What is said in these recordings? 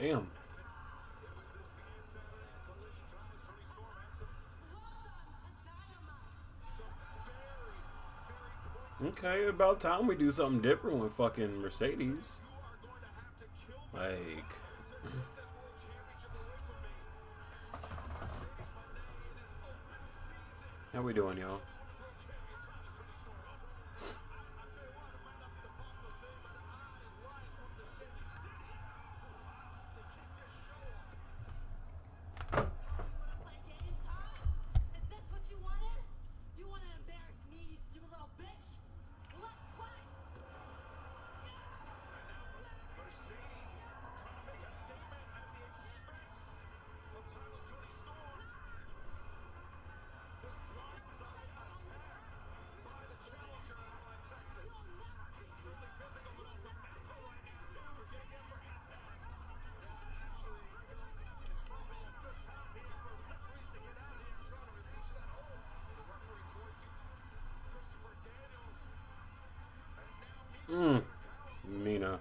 Damn. Okay, about time we do something different with fucking Mercedes. Like, how we doing, y'all? Mina.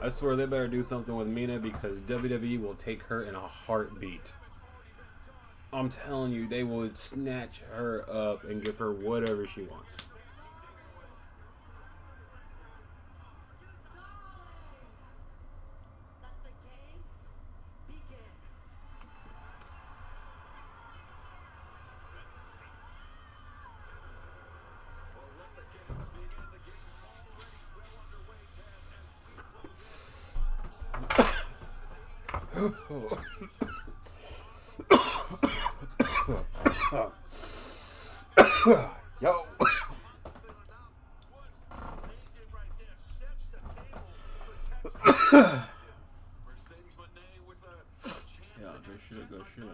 I swear they better do something with Mina because WWE will take her in a heartbeat. I'm telling you, they would snatch her up and give her whatever she wants. Yo. Yeah, good shit, good shit.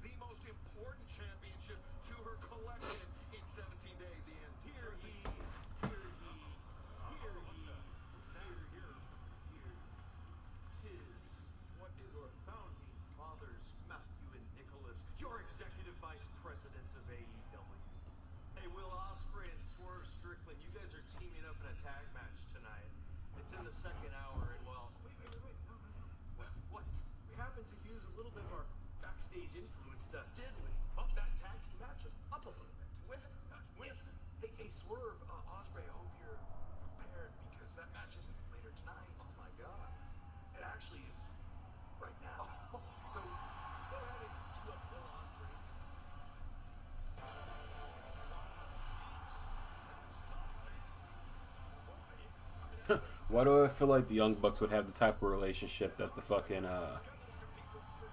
The most important championship to her collection in 17 days, Ian. Hear ye, hear ye, hear ye, hear ye. Tis what is your founding fathers, Matthew and Nicholas, your executive vice presidents of AEW. Hey, Will Ospreay and Swerve Strickland, you guys are teaming up in a tag match tonight. It's in the second hour, and well, wait. What? We happened to use a little bit of our backstage influence, did we? Bump that tag team match up a little bit. Hey, Swerve, Ospreay, I hope you're prepared because that match isn't later tonight. Oh my God. It actually is right now. So go ahead and cue up Will Ospreay. Why do I feel like the Young Bucks would have the type of relationship that the fucking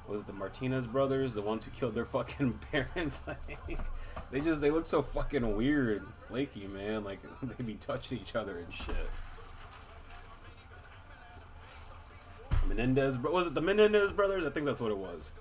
was it the Martinez brothers, the ones who killed their fucking parents? Like, they look so fucking weird, and flaky, man. Like they be touching each other and shit. Menendez, was it the Menendez brothers? I think that's what it was.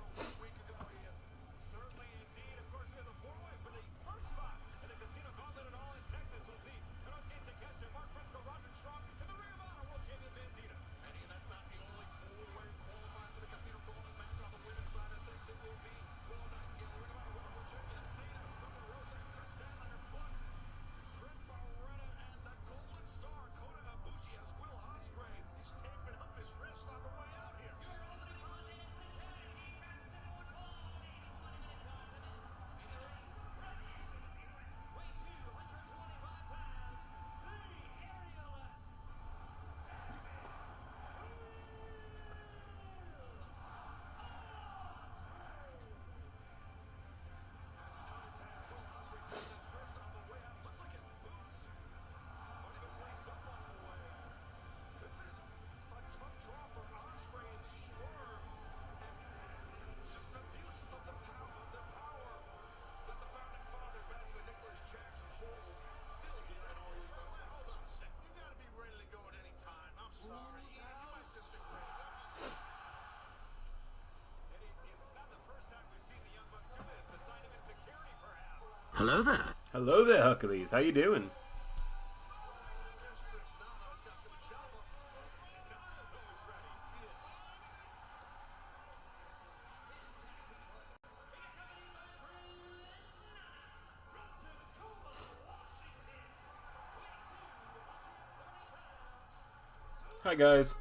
Hello there. Hello there, Hucklebees. How you doing? Hi, guys.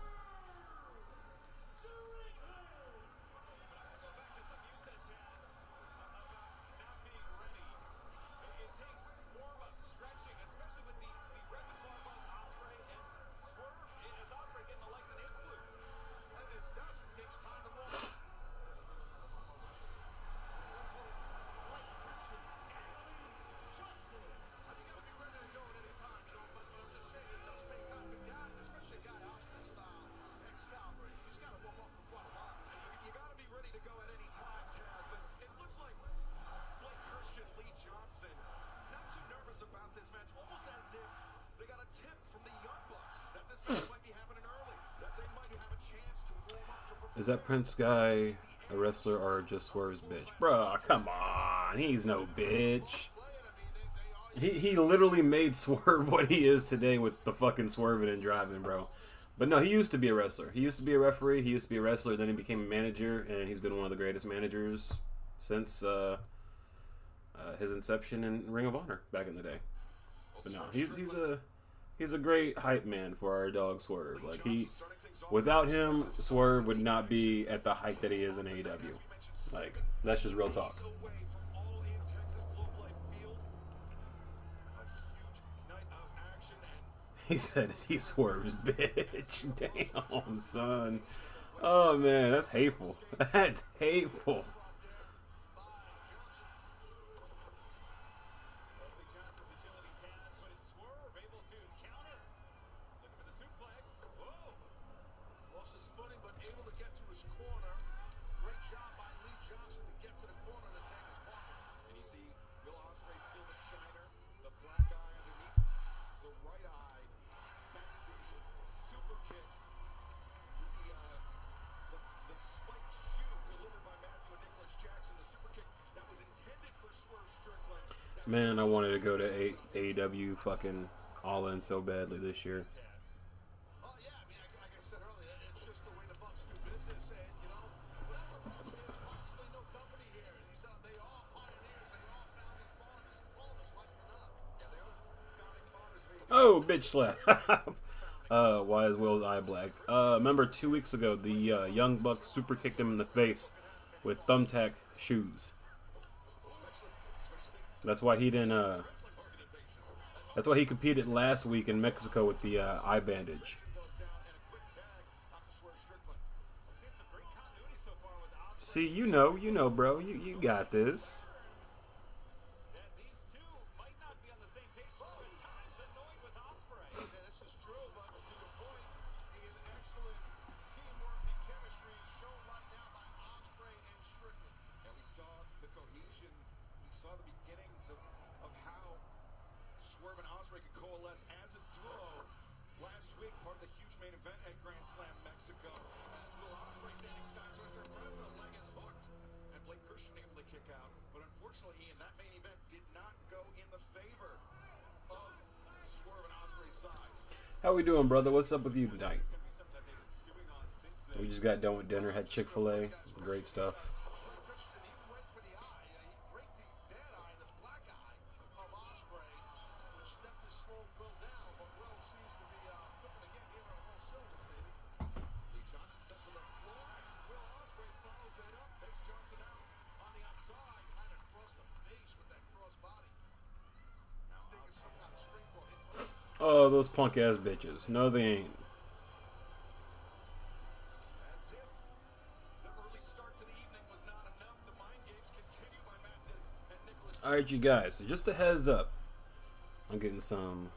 Is that Prince guy a wrestler or just Swerve's bitch? Bruh, come on. He's no bitch. He literally made Swerve what he is today with the fucking swerving and driving, bro. But no, he used to be a wrestler. He used to be a referee. He used to be a wrestler. Then he became a manager, and he's been one of the greatest managers since his inception in Ring of Honor back in the day. But no, he's a great hype man for our dog Swerve. Like without him, Swerve would not be at the height that he is in AEW. Like that's just real talk. He said he Swerve's bitch. Damn, son. Oh man, that's hateful. That's hateful. Man, I wanted to go to AEW fucking All In so badly this year. Oh, bitch slap. Why is Will's eye black? Remember 2 weeks ago, the Young Bucks super kicked him in the face with thumbtack shoes. That's why he didn't. That's why he competed last week in Mexico with the eye bandage. See, you know, bro. You got this. How we doing, brother? What's up with you tonight? We just got done with dinner, had Chick-fil-A. Great stuff. Oh, those punk ass bitches. No, they ain't. Alright, you guys. So just a heads up. I'm getting some.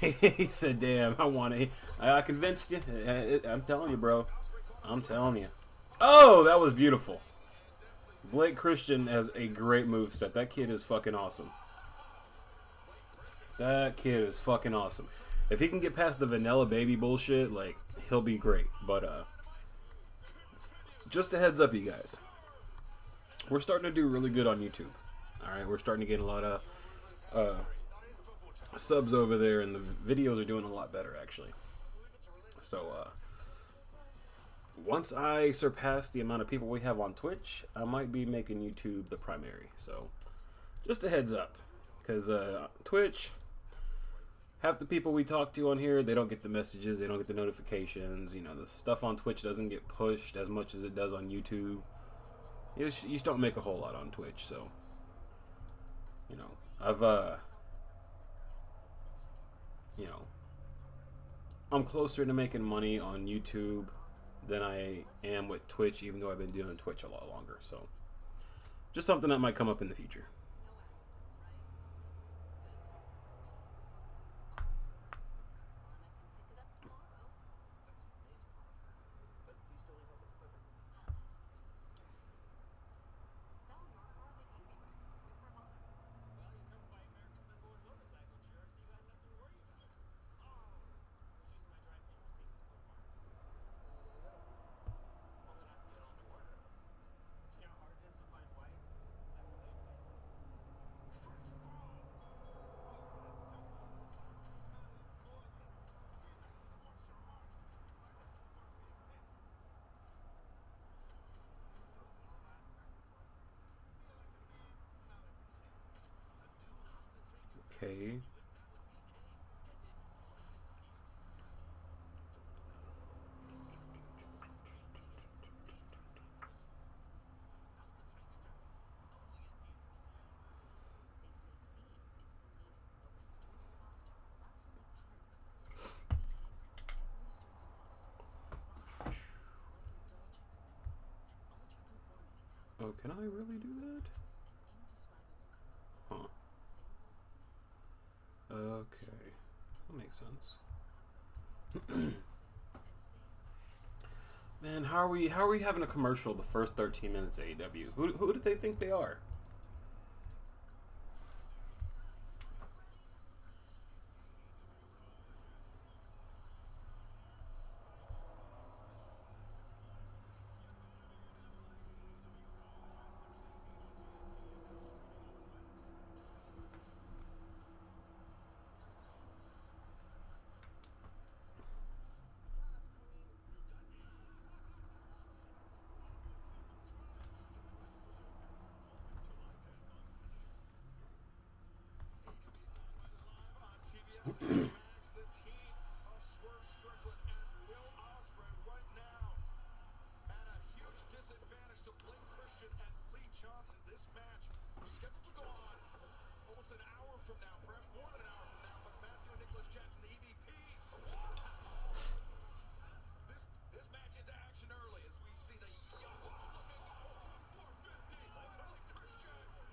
He said, damn, I want it. I convinced you. I'm telling you, bro. I'm telling you. Oh, that was beautiful. Blake Christian has a great moveset. That kid is fucking awesome. That kid is fucking awesome. If he can get past the vanilla baby bullshit, like, he'll be great. But, just a heads up, you guys. We're starting to do really good on YouTube. Alright, we're starting to get a lot of, subs over there, and the videos are doing a lot better, actually. So, once I surpass the amount of people we have on Twitch, I might be making YouTube the primary. So, just a heads up. Because, Twitch... half the people we talk to on here, they don't get the messages, they don't get the notifications. You know, the stuff on Twitch doesn't get pushed as much as it does on YouTube. You just don't make a whole lot on Twitch, so you know, you know, I'm closer to making money on YouTube than I am with Twitch, even though I've been doing Twitch a lot longer. So, just something that might come up in the future. Okay. Oh, can I really do that? Huh. Okay. That makes sense. Man, how are we having a commercial the first 13 minutes of AEW? Who do they think they are?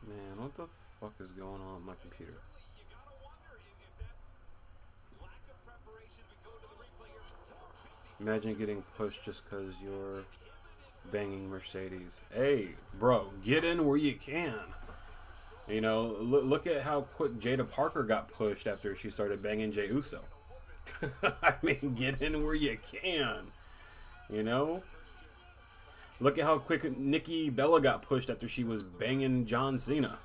Man, what the fuck is going on with my computer? Imagine getting pushed just because you're banging Mercedes. Hey, bro, get in where you can. You know, look at how quick Jada Parker got pushed after she started banging Jey Uso. I mean, get in where you can. You know? Look at how quick Nikki Bella got pushed after she was banging John Cena.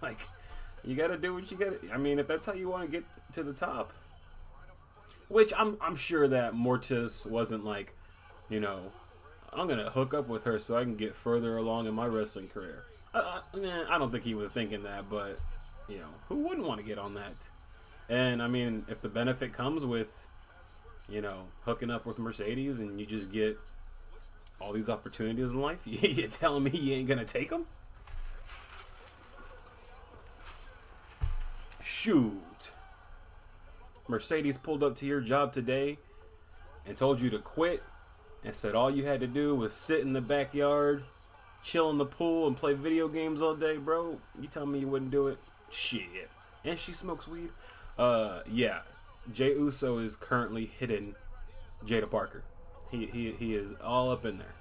Like, you gotta do what you gotta. I mean, if that's how you want to get to the top. Which I'm sure that Mortis wasn't like, you know, I'm gonna hook up with her so I can get further along in my wrestling career. I don't think he was thinking that, but you know, who wouldn't want to get on that? And I mean, if the benefit comes with, you know, hooking up with Mercedes and you just get all these opportunities in life, you telling me you ain't gonna take them? Shoot. Mercedes pulled up to your job today and told you to quit and said all you had to do was sit in the backyard, chill in the pool, and play video games all day, bro. You tell me you wouldn't do it? Shit. And she smokes weed? Yeah. Jey Uso is currently hitting Jada Parker. He is all up in there.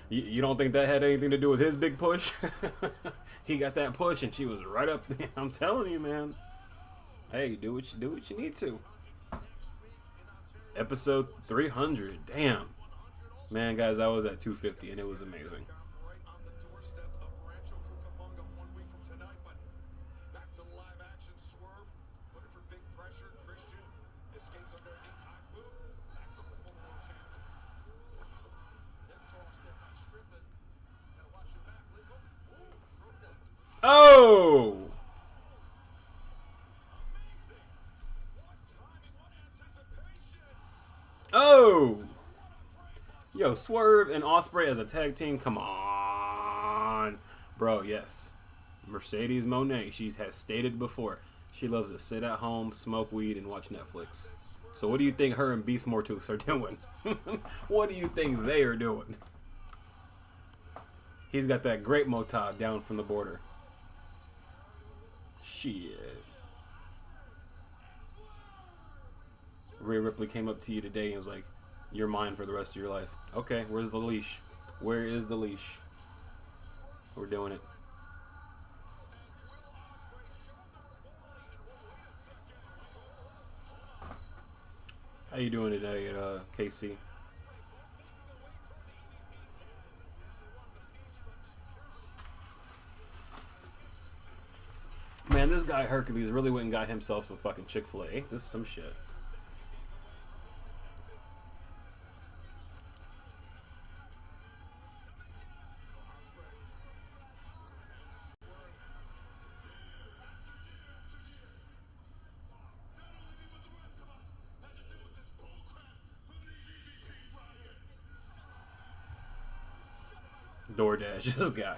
You don't think that had anything to do with his big push? He got that push and she was right up there. I'm telling you, man. Hey, do what you need to. Episode 300. Damn. Man, guys, I was at 250 and it was amazing. Oh! Oh! Yo, Swerve and Ospreay as a tag team. Come on. Bro, yes. Mercedes Moné, she has stated before, she loves to sit at home, smoke weed, and watch Netflix. So what do you think her and Beast Mortus are doing? What do you think they are doing? He's got that great motab down from the border. Shit. Rhea Ripley came up to you today and was like, "You're mine for the rest of your life." Okay, where's the leash? Where is the leash? We're doing it. How you doing today at KC? Man, this guy Hercules really went and got himself some fucking Chick-fil-A. This is some shit. DoorDash, this guy.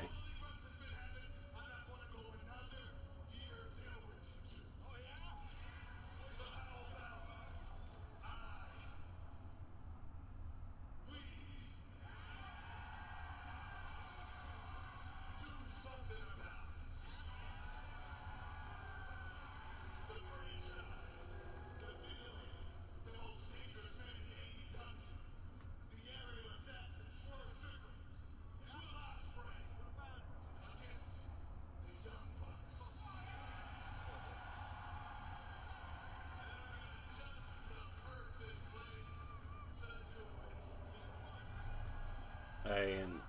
And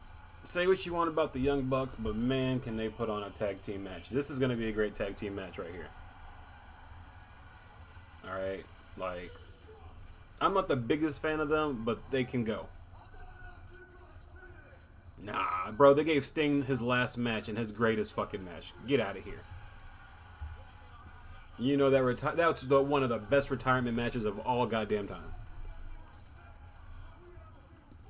say what you want about the Young Bucks, but man, can they put on a tag team match. This is going to be a great tag team match right here. Alright, like, I'm not the biggest fan of them, but they can go. Nah, bro, they gave Sting his last match and his greatest fucking match. Get out of here. You know that that's one of the best retirement matches of all goddamn time.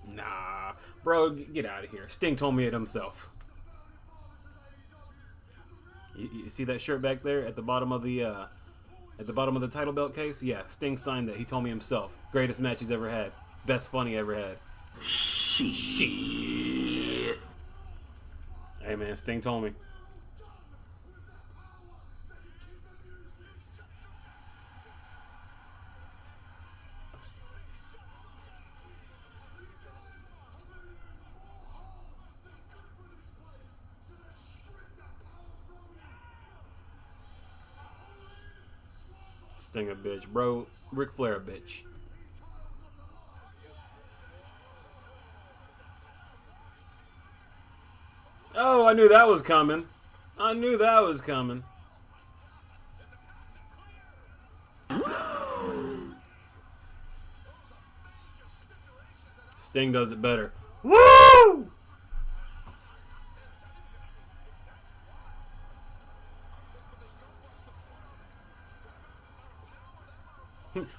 Nah, bro, get out of here. Sting told me it himself. You see that shirt back there at the bottom of the title belt case? Yeah, Sting signed that. He told me himself. Greatest match he's ever had. Best fun he ever had. Shit. Hey man, Sting told me. Sting a bitch, bro. Ric Flair a bitch. Oh, I knew that was coming. I knew that was coming. Sting does it better. Woo!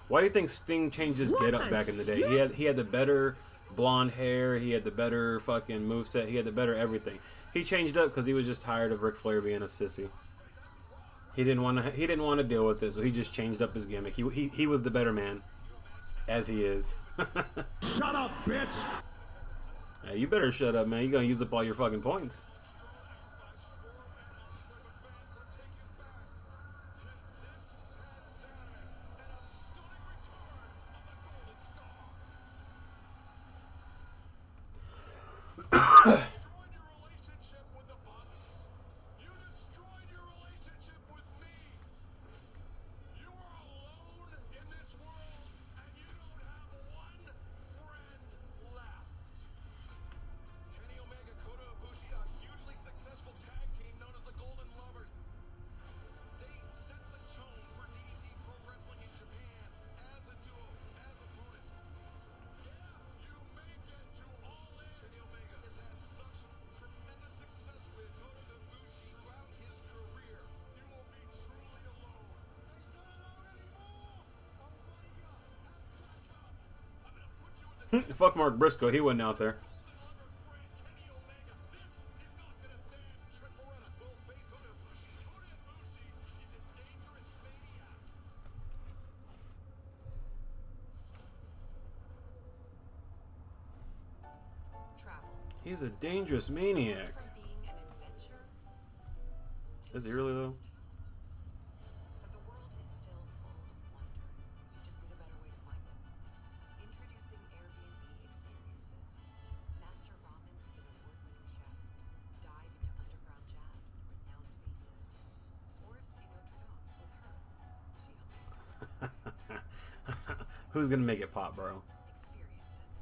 Why do you think Sting changed his get-up back in the day? He had the better blonde hair. He had the better fucking moveset. He had the better everything. He changed up because he was just tired of Ric Flair being a sissy. He didn't want to deal with this, so he just changed up his gimmick. He was the better man, as he is. Shut up, bitch! Hey, you better shut up, man. You're gonna use up all your fucking points. Fuck Mark Briscoe, he wasn't out there. He's a dangerous maniac. Is he really though? But the world is still full of wonder. You just need a better way to find it. Introducing Airbnb experiences. Master ramen with an award-winning chef. Dive into underground jazz with renowned bassist. Or see Notre Dame with her. She helps. Who's gonna make it pop, bro? Experience it.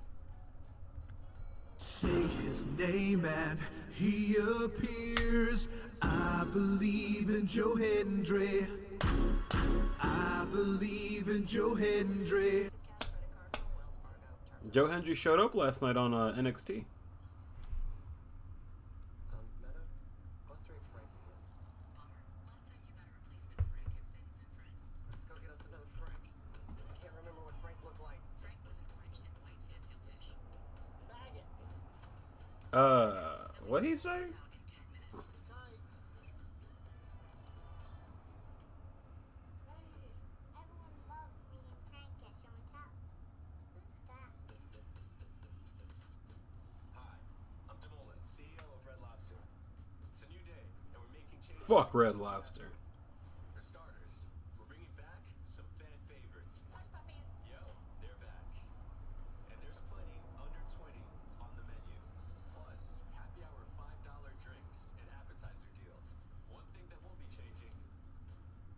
Say his name and he appears. I believe in Joe Hendry. I believe in Joe Hendry. Cash credit card from Wells Fargo. Terms Joe Hendry showed up last night on NXT. Meta, let's trade Frank again. Bummer. Last time you got a replacement Frank at Fins and Friends. Let's go get us another Frank. I can't remember what Frank looked like. Frank was an orange and white fantail fish. Bag it. What'd he say? Out in 10 minutes. Tight. Everyone loves reading Frank at Show and Tell. Who's that? Hi, I'm Demolan, CEO of Red Lobster. It's a new day, and we're making changes. Fuck Red Lobster. For starters, we're bringing back some fan favorites. Hush puppies. Yo, they're back. And there's plenty under 20 on the menu. Plus, happy hour $5 drinks and appetizer deals. One thing that won't be changing,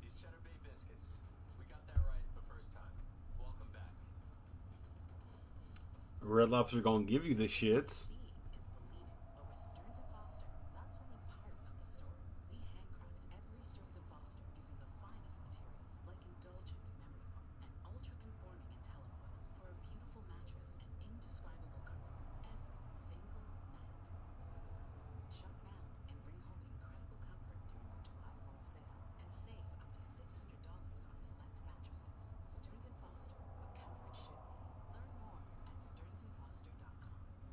these Cheddar Bay biscuits. We got that right the first time. Welcome back. Red Lobster gonna give you the shits. Seeing is believing, but with Stearns & Foster, that's only part of the story. We handcraft every Stearns & Foster using the finest materials like indulgent memory foam and ultra-conforming IntelliCoils for a beautiful mattress and indescribable comfort every single night. Shop now and bring home incredible comfort during our July 4th sale and save up to $600 on select mattresses. Stearns & Foster, what comfort should be. Learn more at stearnsandfoster.com.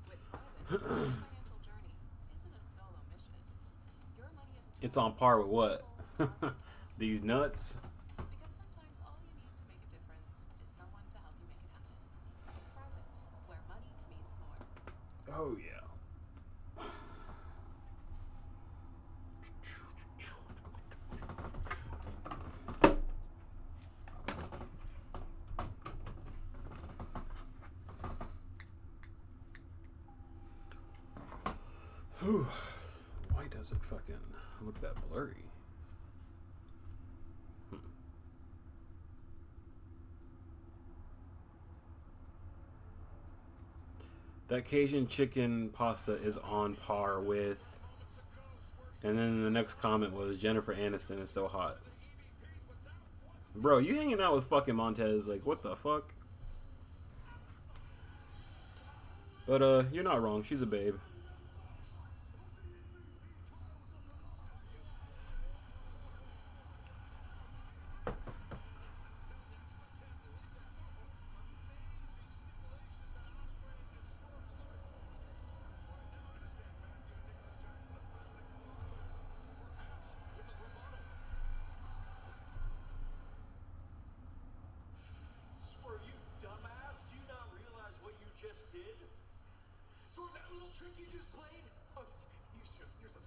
With Private, your financial journey isn't a solo mission. Your money is a It's on par with what? These nuts. because sometimes all you need to make a difference is someone to help you make it happen. Private, where money means more. Oh yeah. Whew. Why does it fucking look that blurry? That Cajun chicken pasta is on par with. And then the next comment was Jennifer Aniston is so hot. Bro, you hanging out with fucking Montez? Like, what the fuck? But you're not wrong. She's a babe. Swear, you dumbass, do you not realize what you just did? So that little trick you just played? Oh, you're so stupid.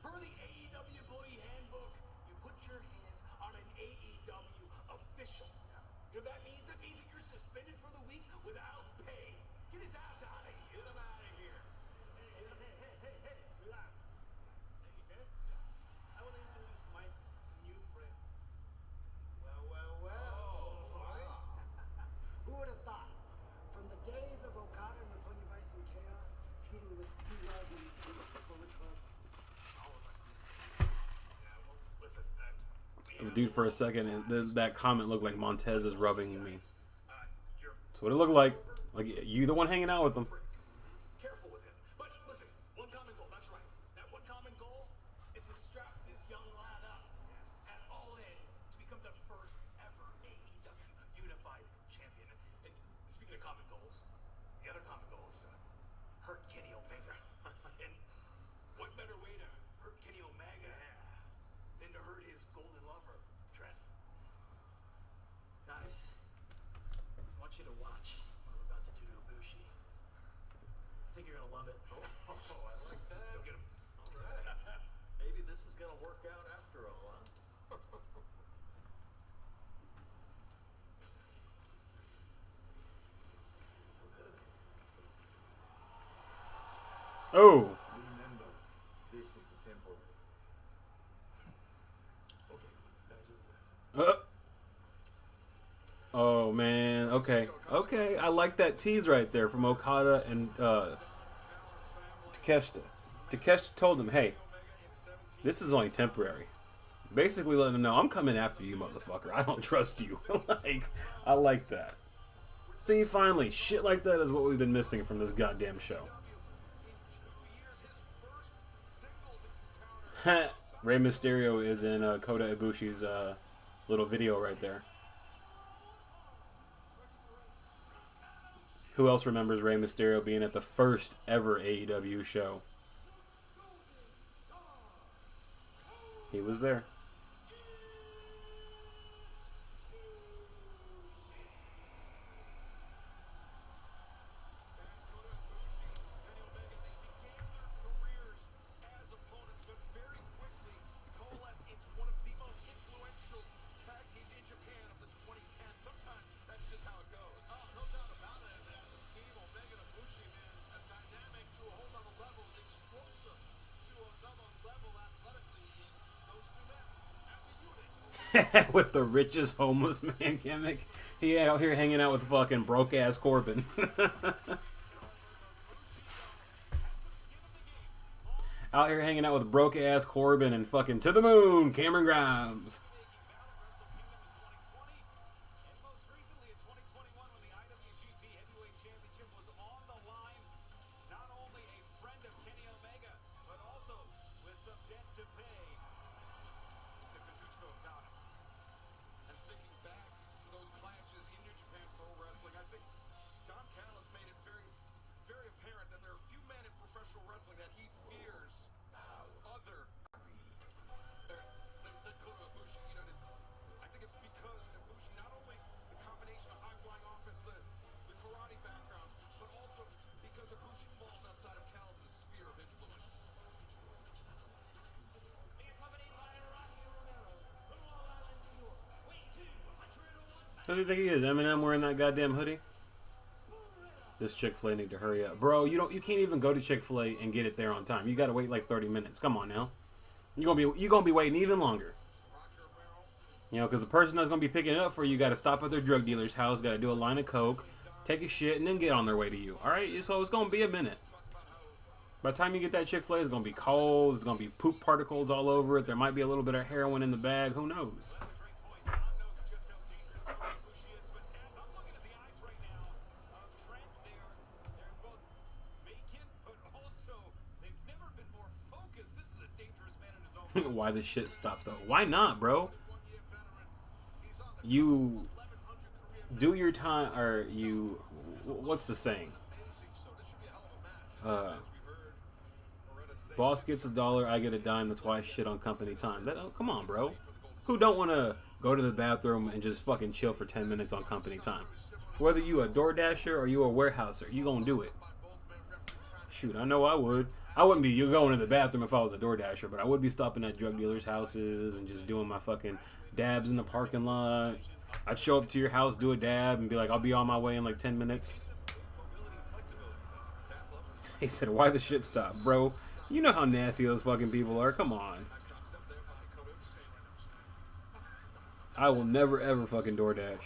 Per the AEW employee handbook, you put your hands on an AEW official. You know what that means? That means that you're suspended for the week without pay. Get his ass out of here. Get him out of here. Hey, relax. Hey, I want to introduce my new friends. Well, boys. Who would have thought? From the days of Okada and Napoleon Vice and Chaos, feuding with you guys in the Bullet Club, all of us on the same side. Yeah, well, listen, Dude, for a second, that comment looked like Montez is rubbing me. you're That's what it looked like. Like, you the one hanging out with them. careful with him. But listen, one common goal, that's right. That one common goal is to strap this young lad up at All In to become the first ever AEW Unified Champion. And speaking of common goals, the other common goal is hurt Kenny Omega. And what better way to hurt Kenny Omega than to hurt his golden lover, Trent? Guys, I want you to watch what we're about to do to Ibushi. I think you're gonna love it. Oh, I like that. Go get him. All right. Maybe this is gonna work out after all, huh? Oh. Remember, this is the temple. Uh. Oh man. Okay. Okay. I like that tease right there from Okada and Takeshita. Takeshita told him, "Hey, this is only temporary." Basically letting him know, I'm coming after you, motherfucker. I don't trust you. Like, I like that. See, finally, shit like that is what we've been missing from this goddamn show. Rey Mysterio is in Kota Ibushi's little video right there. Who else remembers Rey Mysterio being at the first ever AEW show? He was there. With the richest homeless man gimmick. He out here hanging out with fucking broke ass Corbin. Out here hanging out with broke ass Corbin and fucking to the moon, Cameron Grimes. Who do you think he is? Eminem wearing that goddamn hoodie? This Chick-fil-A need to hurry up. Bro, you can't even go to Chick-fil-A and get it there on time. You gotta wait like 30 minutes. Come on now. You're gonna be waiting even longer. You know, because the person that's gonna be picking it up for you gotta stop at their drug dealer's house, gotta do a line of coke, take a shit, and then get on their way to you. Alright? So it's gonna be a minute. By the time you get that Chick-fil-A, it's gonna be cold, there's gonna be poop particles all over it, there might be a little bit of heroin in the bag, who knows? Why the shit stopped though? Why not, bro? You do your time, or you, what's the saying? Boss gets $1, I get a dime. That's why I shit on company time. Oh, come on, bro. Who don't want to go to the bathroom and just fucking chill for 10 minutes on company time? Whether you a DoorDasher or you a warehouser, you gonna do it. Shoot, I know I would. I wouldn't be going to the bathroom if I was a DoorDasher, but I would be stopping at drug dealers' houses and just doing my fucking dabs in the parking lot. I'd show up to your house, do a dab, and be like, I'll be on my way in like 10 minutes. He said, why the shit stop, bro? You know how nasty those fucking people are. Come on. I will never, ever fucking DoorDash.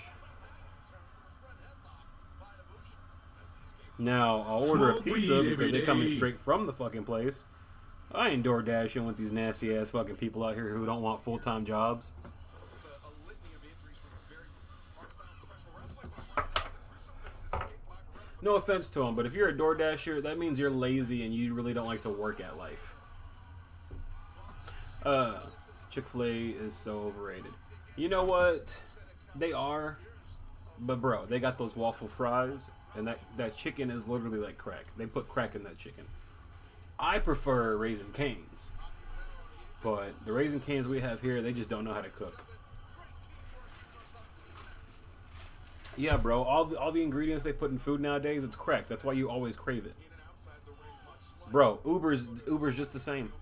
Now, I'll order a pizza because they're coming straight from the fucking place. I ain't door dashing with these nasty ass fucking people out here who don't want full-time jobs. No offense to them, but if you're a door dasher, that means you're lazy and you really don't like to work at life. Chick-fil-A is so overrated. You know what? They are. But bro, they got those waffle fries. and that chicken is literally like crack. They put crack in that chicken. I prefer Raising Cane's, but the Raising Cane's we have here, they just don't know how to cook. Yeah, bro. All the ingredients they put in food nowadays, it's crack. That's why you always crave it. Bro, Uber's just the same.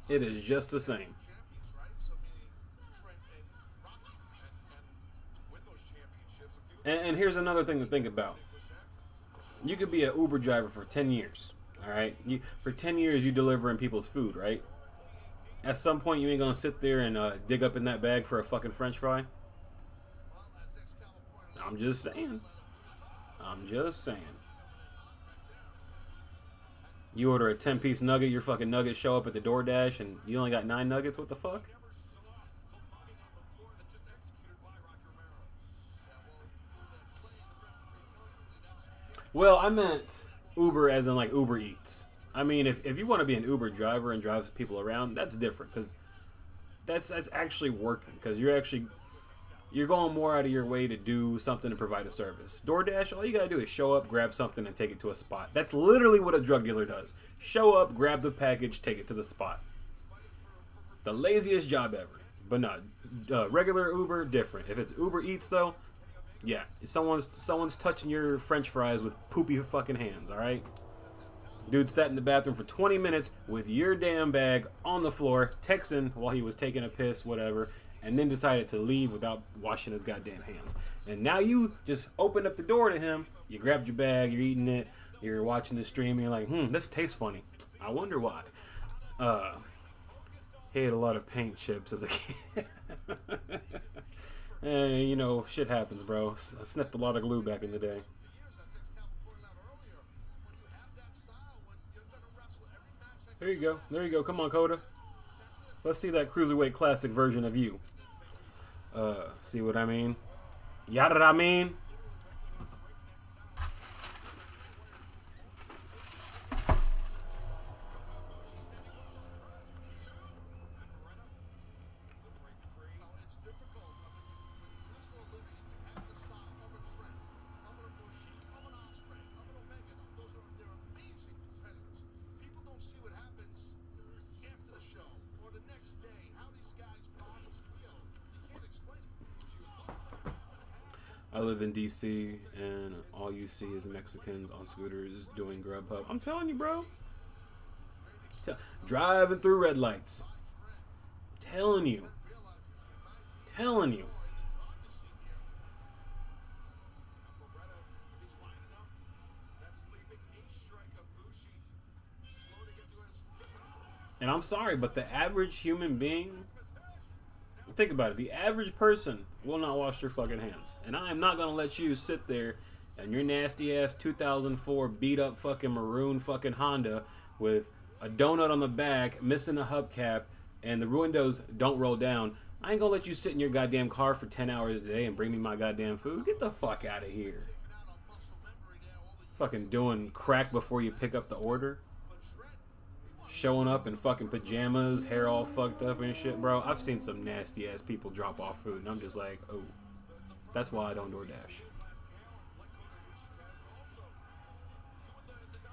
It is just the same. And here's another thing to think about. You could be an Uber driver for 10 years. All right? For 10 years, you delivering people's food, right? At some point, you ain't going to sit there and dig up in that bag for a fucking French fry. I'm just saying. I'm just saying. You order a 10-piece nugget, your fucking nuggets show up at the DoorDash, and you only got 9 nuggets? What the fuck? Well, I meant Uber as in like Uber Eats. I mean, if you want to be an Uber driver and drive people around, that's different, because that's actually working, because you're going more out of your way to do something to provide a service. DoorDash, all you gotta do is show up, grab something, and take it to a spot. That's literally what a drug dealer does. Show up, grab the package, take it to the spot. The laziest job ever. But no, regular Uber, different. If it's Uber Eats though, yeah, someone's touching your French fries with poopy fucking hands. All right. Dude sat in the bathroom for 20 minutes with your damn bag on the floor, texting while he was taking a piss, whatever, and then decided to leave without washing his goddamn hands. And now you just opened up the door to him, you grabbed your bag, you're eating it, you're watching the stream, and you're like, this tastes funny. I wonder why. He ate a lot of paint chips as a kid. And, you know, shit happens, bro. I sniffed a lot of glue back in the day. There you go. There you go. Come on, Coda. Let's see that Cruiserweight Classic version of you. See what I mean? Yada I mean? I live in DC, and all you see is Mexicans on scooters doing Grubhub. I'm telling you, bro. Driving through red lights. Telling you. Telling you. And I'm sorry, but the average human being, think about it, the average person will not wash their fucking hands. And I am not going to let you sit there and your nasty ass 2004 beat up fucking maroon fucking Honda with a donut on the back, missing a hubcap, and the windows don't roll down. I ain't going to let you sit in your goddamn car for 10 hours a day and bring me my goddamn food. Get the fuck out of here. Fucking doing crack before you pick up the order. Showing up in fucking pajamas, hair all fucked up and shit, bro. I've seen some nasty ass people drop off food, and I'm just like, oh, that's why I don't DoorDash.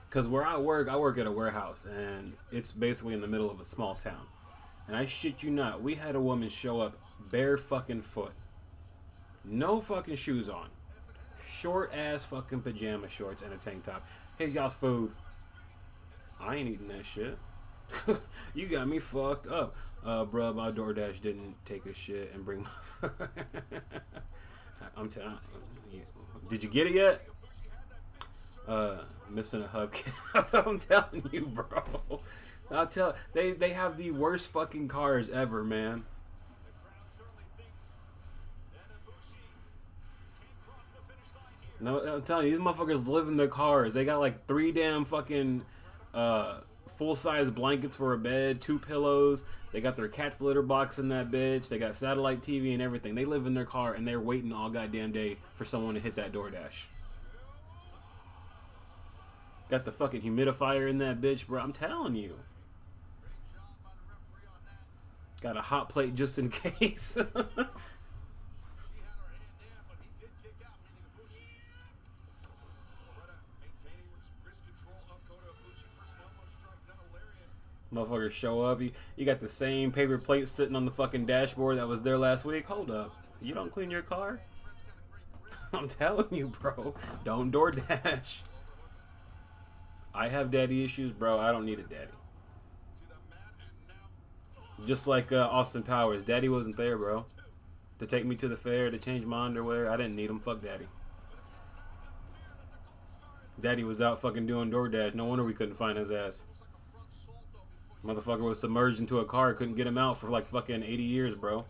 Because where I work at a warehouse, and it's basically in the middle of a small town. And I shit you not, we had a woman show up bare fucking foot, no fucking shoes on, short ass fucking pajama shorts and a tank top. Here's y'all's food. I ain't eating that shit. You got me fucked up. Bruh, my DoorDash didn't take a shit and bring my... I'm telling you. Did you get it yet? Missing a hubcap. I'm telling you, bro. They have the worst fucking cars ever, man. No, I'm telling you, these motherfuckers live in their cars. They got like 3 damn fucking full-size blankets for a bed, 2 pillows. They got their cat's litter box in that bitch. They got satellite TV and everything. They live in their car and they're waiting all goddamn day for someone to hit that DoorDash. Got the fucking humidifier in that bitch, bro. I'm telling you. Got a hot plate just in case. Motherfuckers show up. You got the same paper plate sitting on the fucking dashboard that was there last week. Hold up. You don't clean your car? I'm telling you, bro. Don't DoorDash. I have daddy issues, bro. I don't need a daddy. Just like Austin Powers. Daddy wasn't there, bro. To take me to the fair, to change my underwear. I didn't need him. Fuck daddy. Daddy was out fucking doing DoorDash. No wonder we couldn't find his ass. Motherfucker was submerged into a car. Couldn't get him out for like fucking 80 years, bro. I'm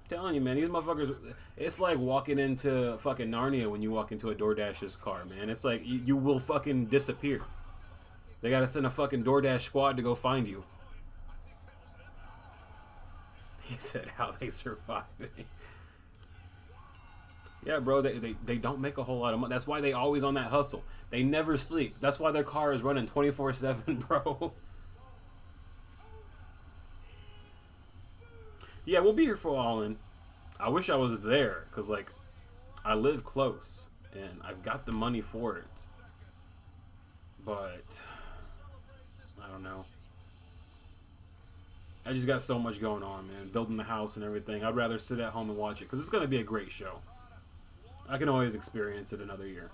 telling you, man. These motherfuckers... It's like walking into fucking Narnia when you walk into a DoorDash's car, man. It's like you will fucking disappear. They gotta send a fucking DoorDash squad to go find you. He said how they surviving. Yeah, bro, they don't make a whole lot of money. That's why they always on that hustle. They never sleep. That's why their car is running 24/7, bro. Yeah, we'll be here for All In. I wish I was there, because, like, I live close, and I've got the money for it. But, I don't know. I just got so much going on, man. Building the house and everything. I'd rather sit at home and watch it, because it's going to be a great show. I can always experience it another year.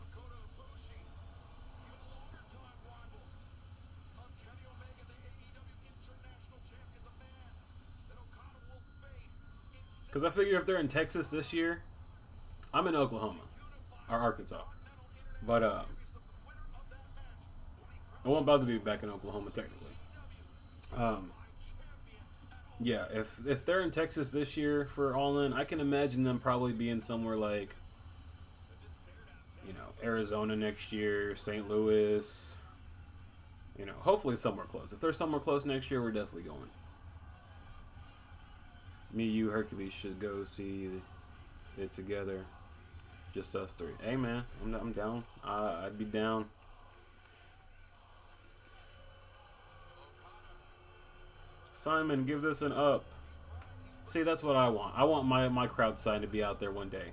Because I figure if they're in Texas this year, I'm in Oklahoma or Arkansas. But I'm about to be back in Oklahoma technically. Yeah, if they're in Texas this year for All In, I can imagine them probably being somewhere like, you know, Arizona next year, St. Louis, you know, hopefully somewhere close. If they're somewhere close next year, we're definitely going. Me, you, Hercules should go see it together. Just us three. Hey, man, I'm down. I'd be down. Simon, give this an up. See, that's what I want. I want my crowd sign to be out there one day.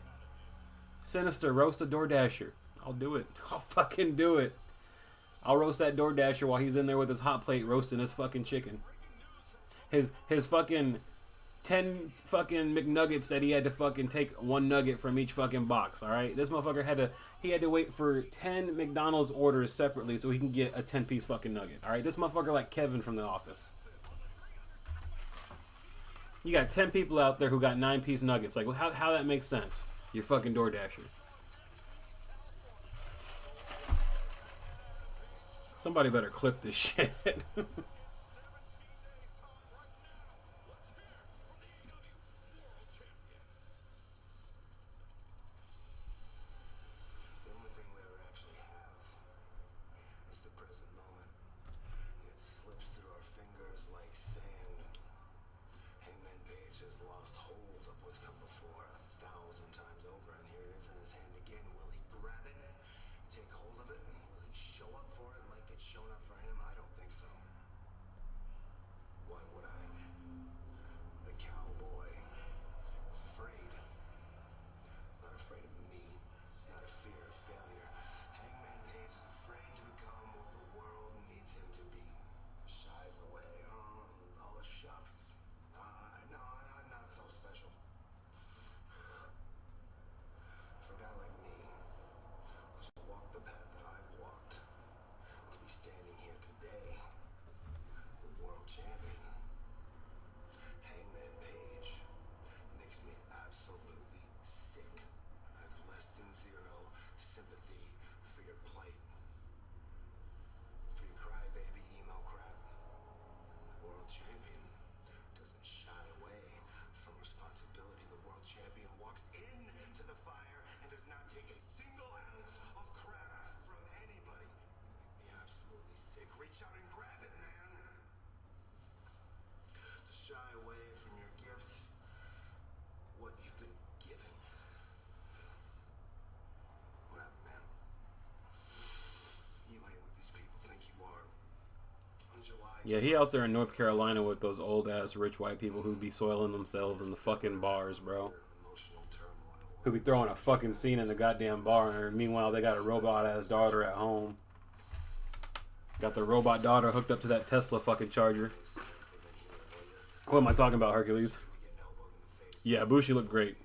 Sinister, roast a DoorDasher. I'll do it. I'll fucking do it. I'll roast that DoorDasher while he's in there with his hot plate roasting his fucking chicken. His fucking 10 fucking McNuggets that he had to fucking take one nugget from each fucking box, alright? This motherfucker had to wait for 10 McDonald's orders separately so he can get a 10-piece fucking nugget, alright? This motherfucker like Kevin from The Office. You got 10 people out there who got 9-piece nuggets. Like, how that makes sense? You're fucking DoorDasher. Somebody better clip this shit. Yeah, he out there in North Carolina with those old-ass rich white people who be soiling themselves in the fucking bars, bro. Who be throwing a fucking scene in the goddamn bar, and meanwhile they got a robot-ass daughter at home. Got the robot daughter hooked up to that Tesla fucking charger. What am I talking about, Hercules? Yeah, Bushi looked great. On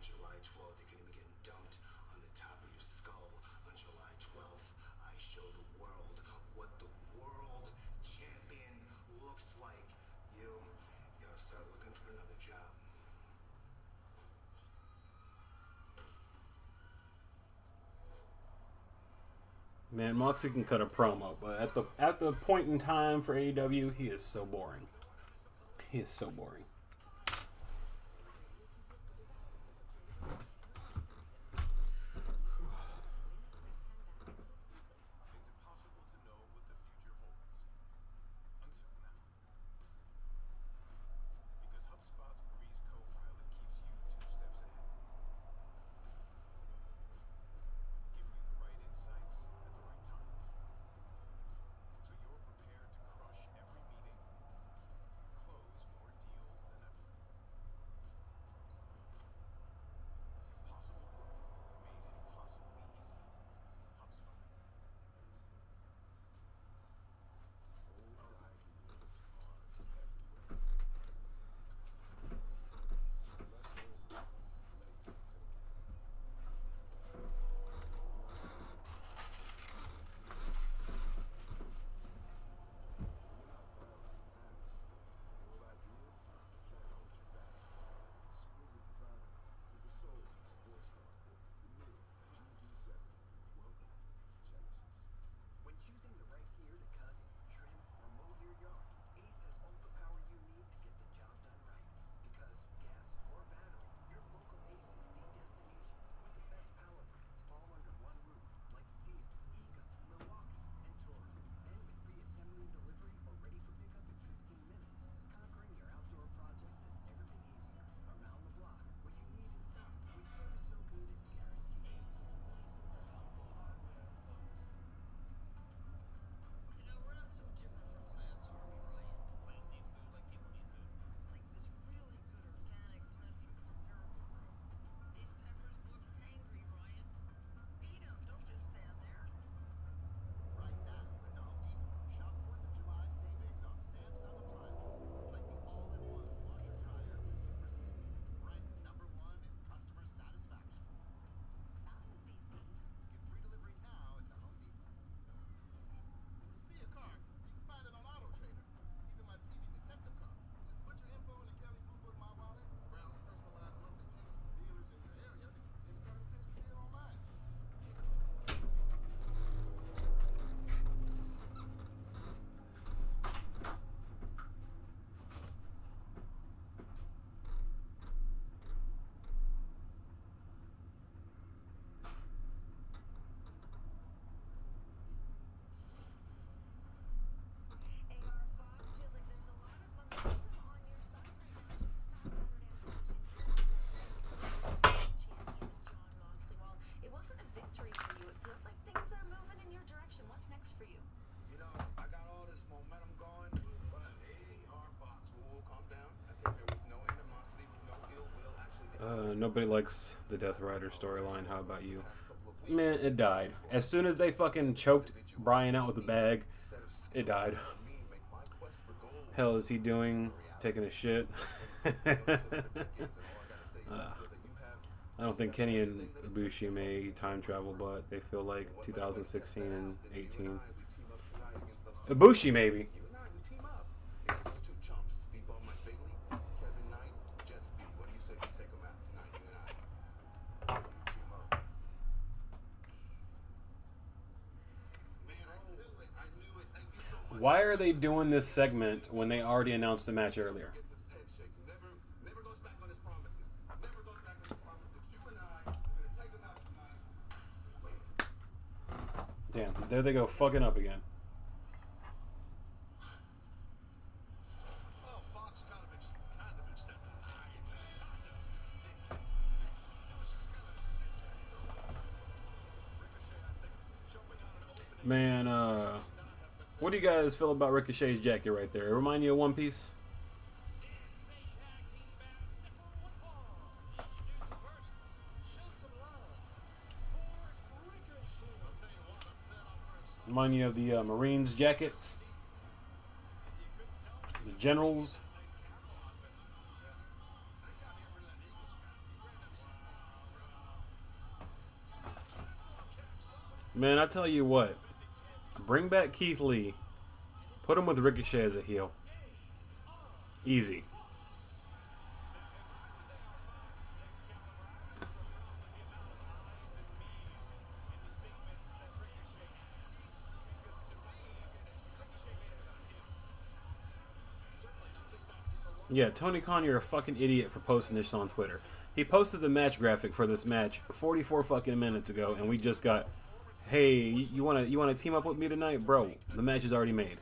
July 12th, you're gonna be getting dumped on the top of your skull. On July 12th, I show the world what the world champion looks like. You gotta start looking for another job. Man, Moxley can cut a promo, but at the point in time for AEW, he is so boring. He is so boring. It's impossible to know what the future holds. Until now. Because HubSpot's Breeze Copilot keeps you 2 steps ahead. Giving you the right insights at the right time. So you're prepared to crush every meeting and close more deals than ever. Impossible growth made impossibly easy. HubSpot. When choosing the right gear to cut, trim, or mow your yard, Ace has all the power you need to get the job done right. Because gas or battery, your local Ace is the destination with the best power brands all under one roof, like Steel, Ega, Milwaukee, and Toro. And with free assembly and delivery or ready for pickup in 15 minutes, conquering your outdoor projects has never been easier. Around the block, what you need in stock, with service so good it's guaranteed. Ace is the super helpful hardware, folks. You know, we're not so different from plants, are we, Ryan? Plants need food like people need food. Like this really good organic plant food from Miracle Grow. These peppers look hangry, Ryan. Eat them, don't just stand there. Right now at the Home Depot, shop 4th of July savings on Samsung appliances, like the all-in-one washer dryer with super speed. Ranked #1 in customer satisfaction. That was easy. Get free delivery now at the Home Depot. When you see a car, you can find it on Auto Trader. Even my TV detective car. Just put your info in the Kelly Blue Book My Wallet, browse personalized monthly payments from dealers in your area, and start a fixed deal online. AR Fox feels like there's a lot of momentum on your side right now. Just this past Saturday, champion John Moxley. While it wasn't a victory for you, it feels like things are moving in your direction. What's next for you? You know, I got all this momentum going, but AR Fox will calm down. I came here with no animosity, with no ill will. Actually, Nobody likes the Death Rider storyline. How about you? Man, it died. As soon as they fucking choked Brian out with the bag, it died. Hell is he doing? Taking a shit? I don't think Kenny and Ibushi may time travel, but they feel like 2016 and 18. Ibushi maybe. you and I, we team up. Against those 2 chumps, Speedball Mike Bailey, Kevin Knight, Jet Speed. What do you say we take them out tonight, you and I? We team up. Man, I knew it. I knew it. Thank you so much. Why are they doing this segment when they already announced the match earlier? Gets his head shakes. Never goes back on his promises. Never goes back on his promises. You and I are gonna take them out tonight. Damn, there they go, fucking up again. Oh, Fox kind of been stepping high. It was just kind of Ricochet, I think, jumping out of the opening. Man, what do you guys feel about Ricochet's jacket right there? It remind you of One Piece? This is a tag team bout simple with Paul. Introduce first. Show some love for Ricochet. I'll tell you what, a bet on for a Remind you of the Marines jackets, the generals. Man, I tell you what, bring back Keith Lee, put him with Ricochet as a heel. Easy. Yeah, Tony Khan, you're a fucking idiot for posting this on Twitter. He posted the match graphic for this match 44 fucking minutes ago, and we just got, hey, you wanna team up with me tonight, bro? The match is already made.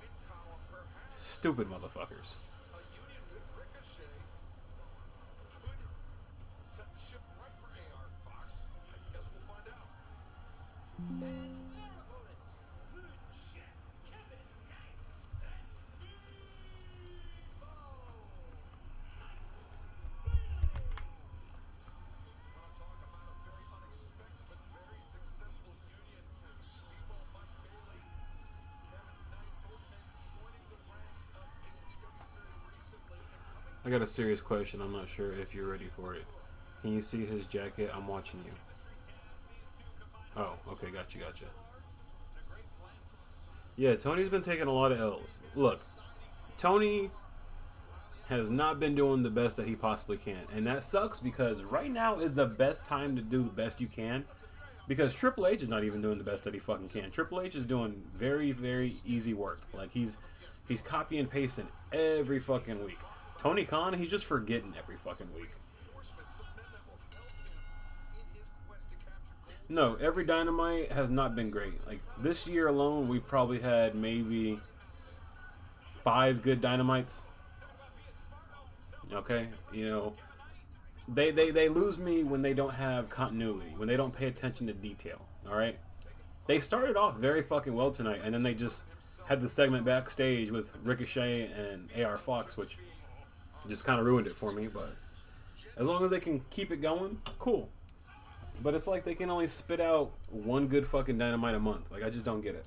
Stupid motherfuckers. I got a serious question. I'm not sure if you're ready for it. Can you see his jacket? I'm watching you. Oh, okay, gotcha. Yeah, Tony's been taking a lot of L's. Look, Tony has not been doing the best that he possibly can. And that sucks because right now is the best time to do the best you can. Because Triple H is not even doing the best that he fucking can. Triple H is doing very, very easy work. Like, he's copy and pasting every fucking week. Tony Khan, he's just forgetting every fucking week. No, every Dynamite has not been great. Like, this year alone, we've probably had maybe 5 good Dynamites. Okay? You know, they lose me when they don't have continuity, when they don't pay attention to detail. Alright? They started off very fucking well tonight, and then they just had the segment backstage with Ricochet and AR Fox, which just kind of ruined it for me, but as long as they can keep it going, cool. But it's like they can only spit out one good fucking Dynamite a month. Like, I just don't get it.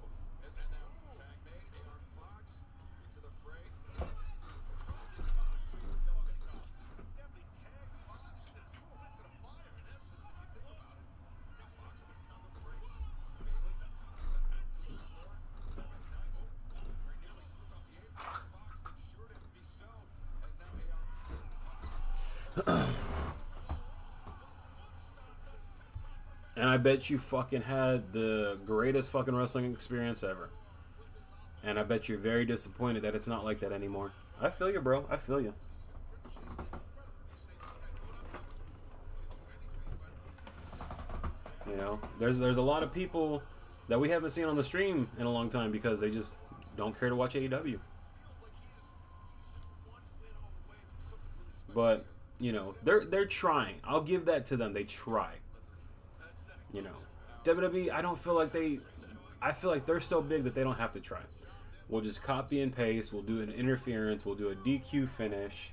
And I bet you fucking had the greatest fucking wrestling experience ever. And I bet you're very disappointed that it's not like that anymore. I feel you, bro. I feel you. You know, there's a lot of people that we haven't seen on the stream in a long time because they just don't care to watch AEW. But, you know, they're trying. I'll give that to them. They try. You know, WWE, I feel like they're so big that they don't have to try. We'll just copy and paste. We'll do an interference. We'll do a DQ finish.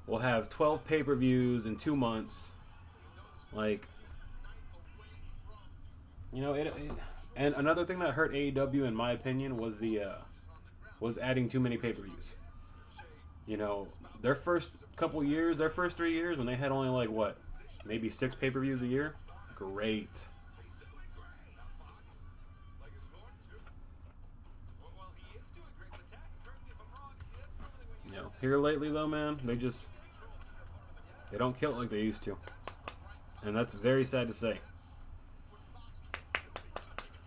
We'll have 12 pay-per-views in 2 months. Like, you know, and another thing that hurt AEW, in my opinion, was was adding too many pay-per-views. You know, their first 3 years, when they had only like what, maybe 6 pay-per-views a year. Great. You know, here lately though, man, they don't kill it like they used to. And that's very sad to say.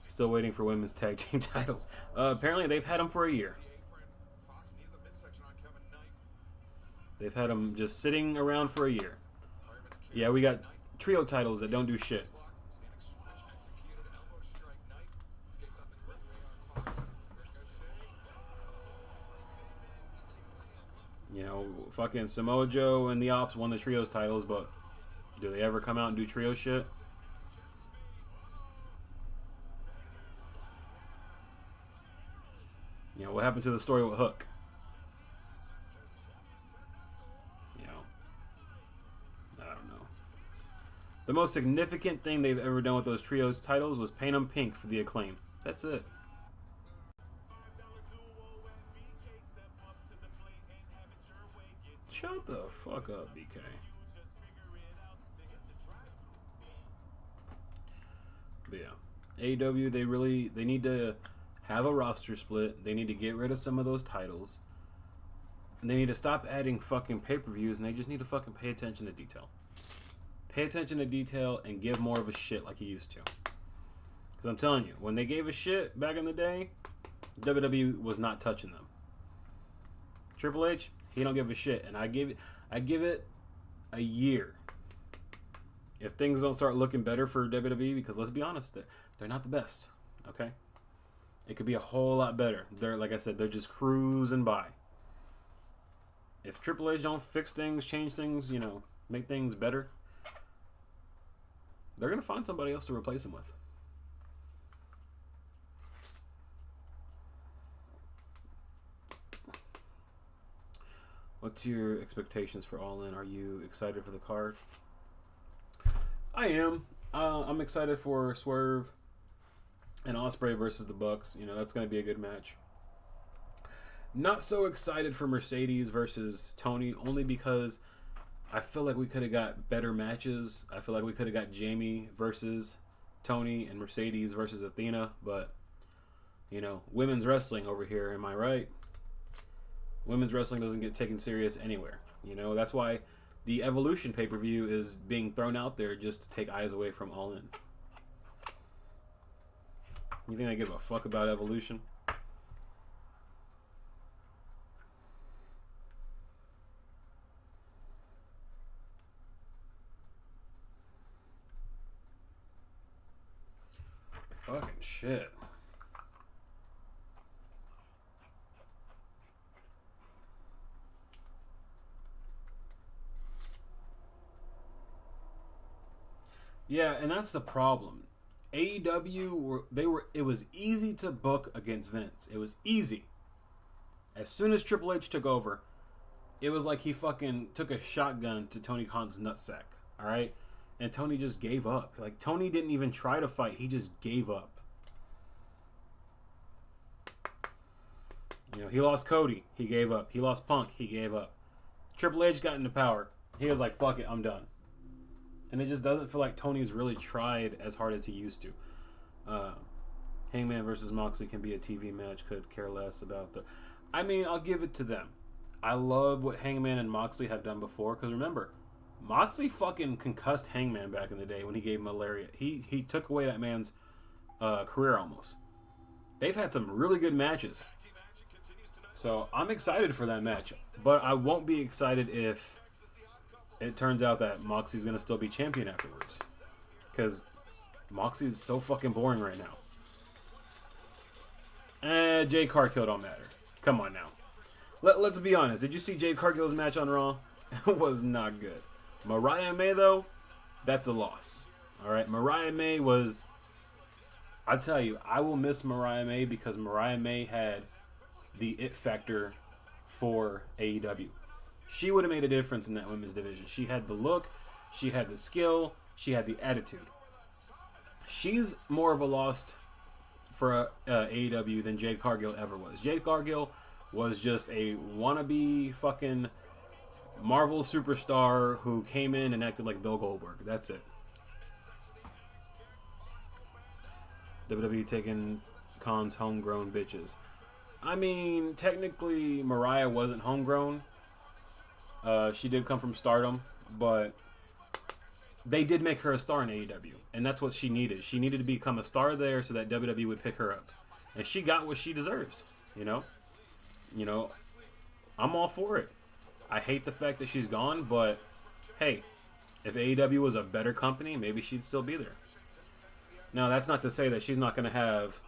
Still waiting for women's tag team titles. Apparently they've had them for a year. They've had them just sitting around for a year. Yeah, we got trio titles that don't do shit. You know, fucking Samoa Joe and the Ops won the trios titles, but do they ever come out and do trio shit? You know, what happened to the story with Hook? The most significant thing they've ever done with those trios titles was paint them pink for the Acclaim. That's it. Shut the fuck up, BK. But yeah, AEW, they need to have a roster split. They need to get rid of some of those titles. And they need to stop adding fucking pay-per-views, and they just need to fucking pay attention to detail. Pay attention to detail and give more of a shit like he used to. Because I'm telling you, when they gave a shit back in the day, WWE was not touching them. Triple H, he don't give a shit, and I give it a year. If things don't start looking better for WWE, because let's be honest, they're not the best. Okay, it could be a whole lot better. They're, like I said, they're just cruising by. If Triple H don't fix things, change things, you know, make things better, they're gonna find somebody else to replace him with. What's your expectations for All In? Are you excited for the card? I am. I'm excited for Swerve and Ospreay versus the Bucks. You know, that's going to be a good match. Not so excited for Mercedes versus Tony, only because I feel like we could have got better matches. I feel like we could have got Jamie versus Tony and Mercedes versus Athena, but, you know, women's wrestling over here, am I right? Women's wrestling doesn't get taken serious anywhere. You know, that's why the Evolution pay-per-view is being thrown out there just to take eyes away from All In. You think I give a fuck about Evolution? Fucking shit. Yeah, and that's the problem. AEW it was easy to book against Vince. It was easy. As soon as Triple H took over, it was like he fucking took a shotgun to Tony Khan's nutsack. All right? And Tony just gave up. Like, Tony didn't even try to fight. He just gave up. You know, he lost Cody. He gave up. He lost Punk. He gave up. Triple H got into power. He was like, fuck it, I'm done. And it just doesn't feel like Tony's really tried as hard as he used to. Hangman versus Moxley can be a TV match. Could care less about the... I mean, I'll give it to them. I love what Hangman and Moxley have done before. Because remember, Moxley fucking concussed Hangman back in the day when he gave him a lariat. He took away that man's career almost. They've had some really good matches. So I'm excited for that match. But I won't be excited if it turns out that Moxley's going to still be champion afterwards. Because Moxley is so fucking boring right now. Jade Cargill don't matter. Come on now. Let's be honest. Did you see Jade Cargill's match on Raw? It was not good. Mariah May, though, that's a loss. Alright, Mariah May was... I tell you, I will miss Mariah May because Mariah May had the it factor for AEW. She would have made a difference in that women's division. She had the look, she had the skill, she had the attitude. She's more of a loss for AEW than Jade Cargill ever was. Jade Cargill was just a wannabe fucking Marvel superstar who came in and acted like Bill Goldberg. That's it. WWE taking Khan's homegrown bitches. I mean, technically, Mariah wasn't homegrown. She did come from Stardom, but they did make her a star in AEW, and that's what she needed. She needed to become a star there so that WWE would pick her up, and she got what she deserves. You know, I'm all for it. I hate the fact that she's gone, but hey, if AEW was a better company, maybe she'd still be there. Now, that's not to say that she's not going to have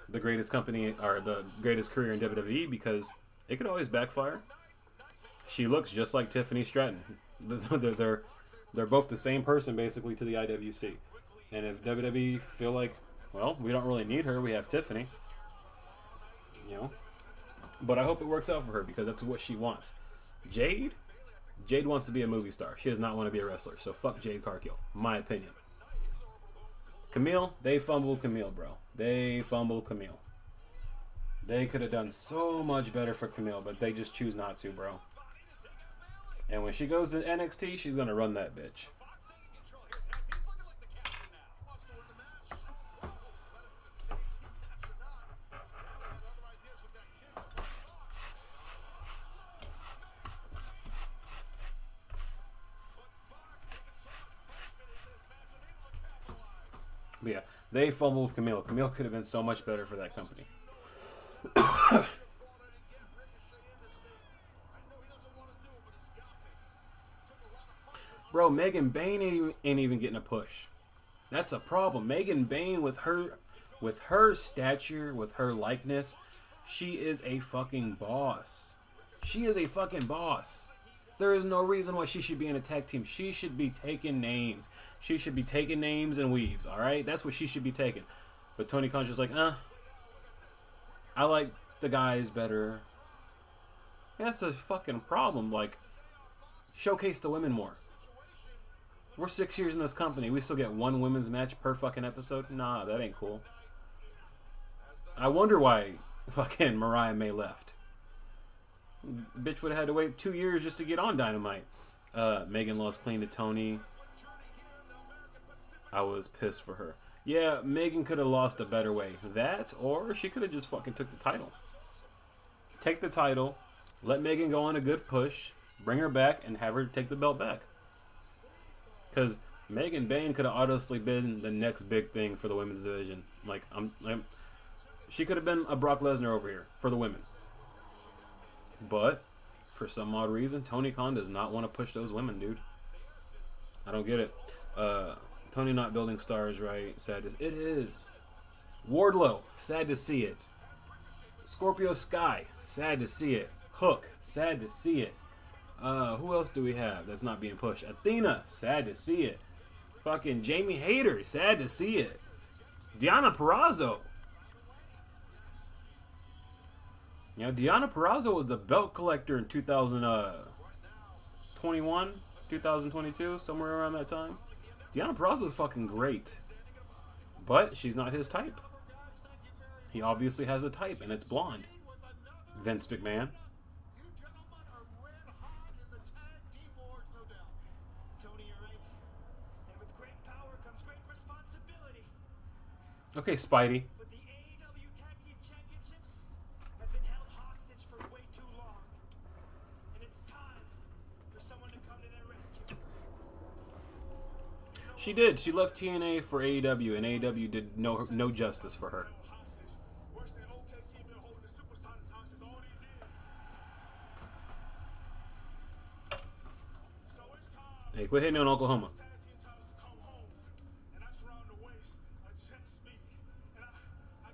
the greatest company or the greatest career in WWE, because it could always backfire. She looks just like Tiffany Stratton. They're both the same person, basically, to the IWC. And if WWE feel like, well, we don't really need her, we have Tiffany. You know? But I hope it works out for her, because that's what she wants. Jade wants to be a movie star. She does not want to be a wrestler. So fuck Jade Cargill, my opinion. Camille, they fumbled Camille, bro. They fumbled Camille. They could have done so much better for Camille, but they just choose not to, bro. And when she goes to NXT, she's gonna run that bitch. Fox taking control here. Tag team's looking like the captain now. Wants to win the match. But if it's a tag team match or not, Bailey had other ideas with that kick. But Fox taking so much punishment in this match, unable to capitalize. But yeah, they fumbled Camille. Camille could have been so much better for that company. Bro, Megan Bain ain't even getting a push. That's a problem. Megan Bain with her stature, with her likeness, she is a fucking boss. She is a fucking boss. There is no reason why she should be in a tag team. She should be taking names. She should be taking names and weaves, alright? That's what she should be taking. But Tony Khan's just like, I like the guys better. That's a fucking problem. Like, showcase the women more. We're 6 years in this company. We still get one women's match per fucking episode? Nah, that ain't cool. I wonder why fucking Mariah May left. Bitch would have had to wait 2 years just to get on Dynamite. Megan lost clean to Tony. I was pissed for her. Yeah, Megan could have lost a better way. That, or she could have just fucking took the title. Take the title, let Megan go on a good push, bring her back, and have her take the belt back. Because Megan Bain could have honestly been the next big thing for the women's division. Like, she could have been a Brock Lesnar over here for the women. But, for some odd reason, Tony Khan does not want to push those women, dude. I don't get it. Tony not building stars right. Sad to, it is. Wardlow, sad to see it. Scorpio Sky, sad to see it. Hook, sad to see it. Who else do we have that's not being pushed? Athena, sad to see it. Fucking Jamie Hayter, sad to see it. Deonna Purrazzo. You know, Deonna Purrazzo was the belt collector in 2021, 2022, somewhere around that time. Deonna Purrazzo is fucking great. But she's not his type. He obviously has a type, and it's blonde. Vince McMahon. You gentlemen are red hot in the tag team wars, no doubt. Tony, you're right. And with great power comes great responsibility. Okay, Spidey. But the AEW Tag Team Championships have been held hostage for way too long. And it's time for someone to come to their rescue. She did. She left TNA for AEW, and AEW did no justice for her. Hostage. Worse than OKC been holding the superstars hostage all these years. So it's time. Hey, quit hitting on Oklahoma. Tag team times to come home. And I surround the waist of Jet Speak. And I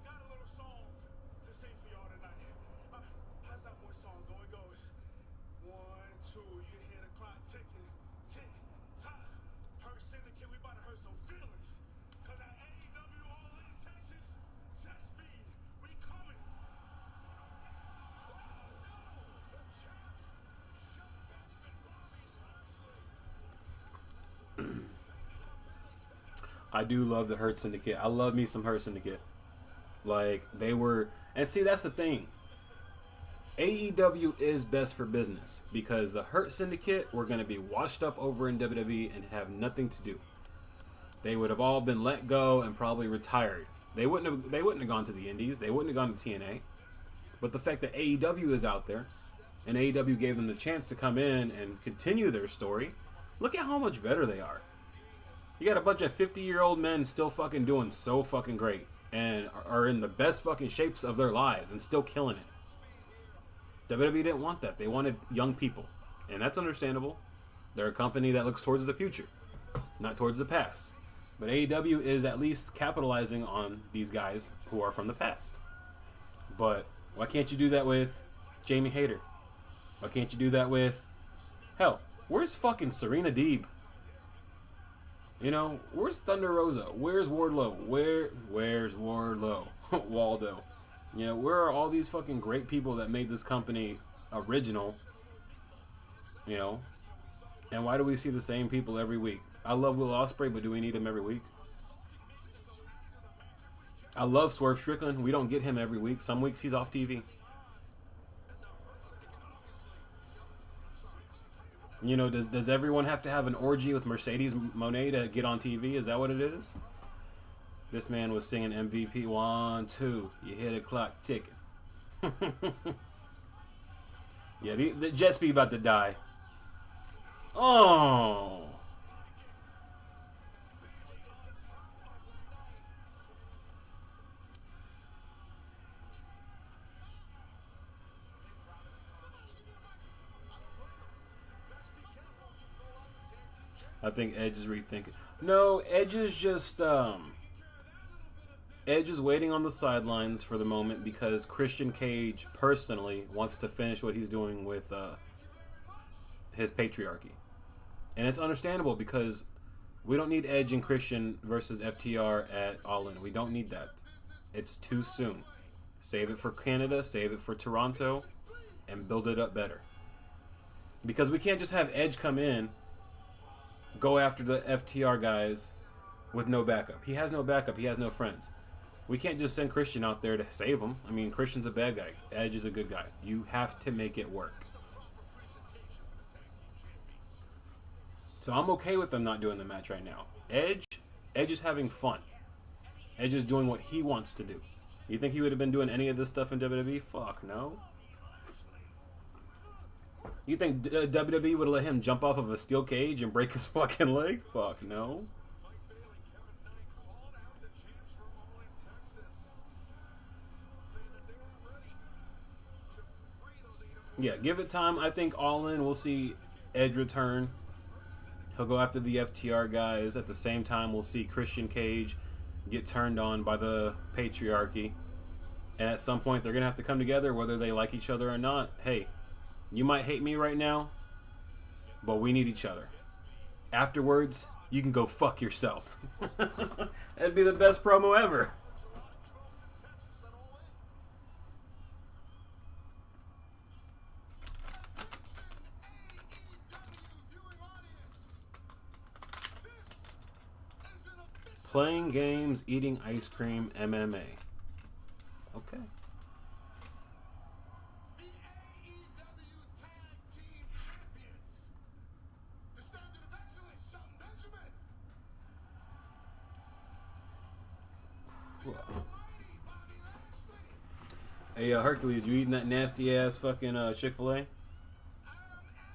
got a little song to sing for y'all tonight. How's that one song go? It goes 1, 2, you hear the clock ticking, tick, tock. Her syndicate, we about to hurt some feelings. Cause at AEW all in Texas, Jet Speed, we coming. The champs, Sean Baxter, Bobby Lashley. I do love the Hurt Syndicate. I love me some Hurt Syndicate. Like, they were... And see, that's the thing. AEW is best for business because the Hurt Syndicate were going to be washed up over in WWE and have nothing to do. They would have all been let go and probably retired. They wouldn't have gone to the Indies. They wouldn't have gone to TNA. But the fact that AEW is out there and AEW gave them the chance to come in and continue their story, look at how much better they are. You got a bunch of 50-year-old men still fucking doing so fucking great and are in the best fucking shapes of their lives and still killing it. WWE didn't want that. They wanted young people. And that's understandable. They're a company that looks towards the future, not towards the past. But AEW is at least capitalizing on these guys who are from the past. But why can't you do that with Jamie Hayter? Why can't you do that with... Hell, where's fucking Serena Deeb? You know, where's Thunder Rosa? Where's Wardlow? Where's Wardlow? Waldo. You know, where are all these fucking great people that made this company original? You know? And why do we see the same people every week? I love Will Ospreay, but do we need him every week? I love Swerve Strickland. We don't get him every week. Some weeks he's off TV. You know, does everyone have to have an orgy with Mercedes Monet to get on TV? Is that what it is? This man was singing MVP 1, 2. You hear the clock ticking. Yeah, the jet speed about to die. Oh. I think Edge is rethinking. No, Edge is just Edge is waiting on the sidelines for the moment because Christian Cage personally wants to finish what he's doing with his patriarchy. And it's understandable because we don't need Edge and Christian versus FTR at All In. We don't need that. It's too soon. Save it for Canada, save it for Toronto, and build it up better. Because we can't just have Edge come in, go after the FTR guys with no backup. He has no backup. He has no friends. We can't just send Christian out there to save him. I mean, Christian's a bad guy. Edge is a good guy. You have to make it work. So I'm okay with them not doing the match right now. Edge is having fun. Edge is doing what he wants to do. You think he would have been doing any of this stuff in WWE? Fuck no. You think WWE would have let him jump off of a steel cage and break his fucking leg? Fuck no. Yeah, give it time. I think All In, we'll see Edge return. He'll go after the FTR guys. At the same time, we'll see Christian Cage get turned on by the patriarchy. And at some point, they're going to have to come together, whether they like each other or not. Hey, you might hate me right now, but we need each other. Afterwards, you can go fuck yourself. That'd be the best promo ever. Playing games, eating ice cream, MMA. Okay. The AEW Tag Team Champions. The Standard of Excellence, Shelton Benjamin. The Almighty Bobby Lashley. Hey, Hercules, you eating that nasty ass fucking Chick-fil-A? I am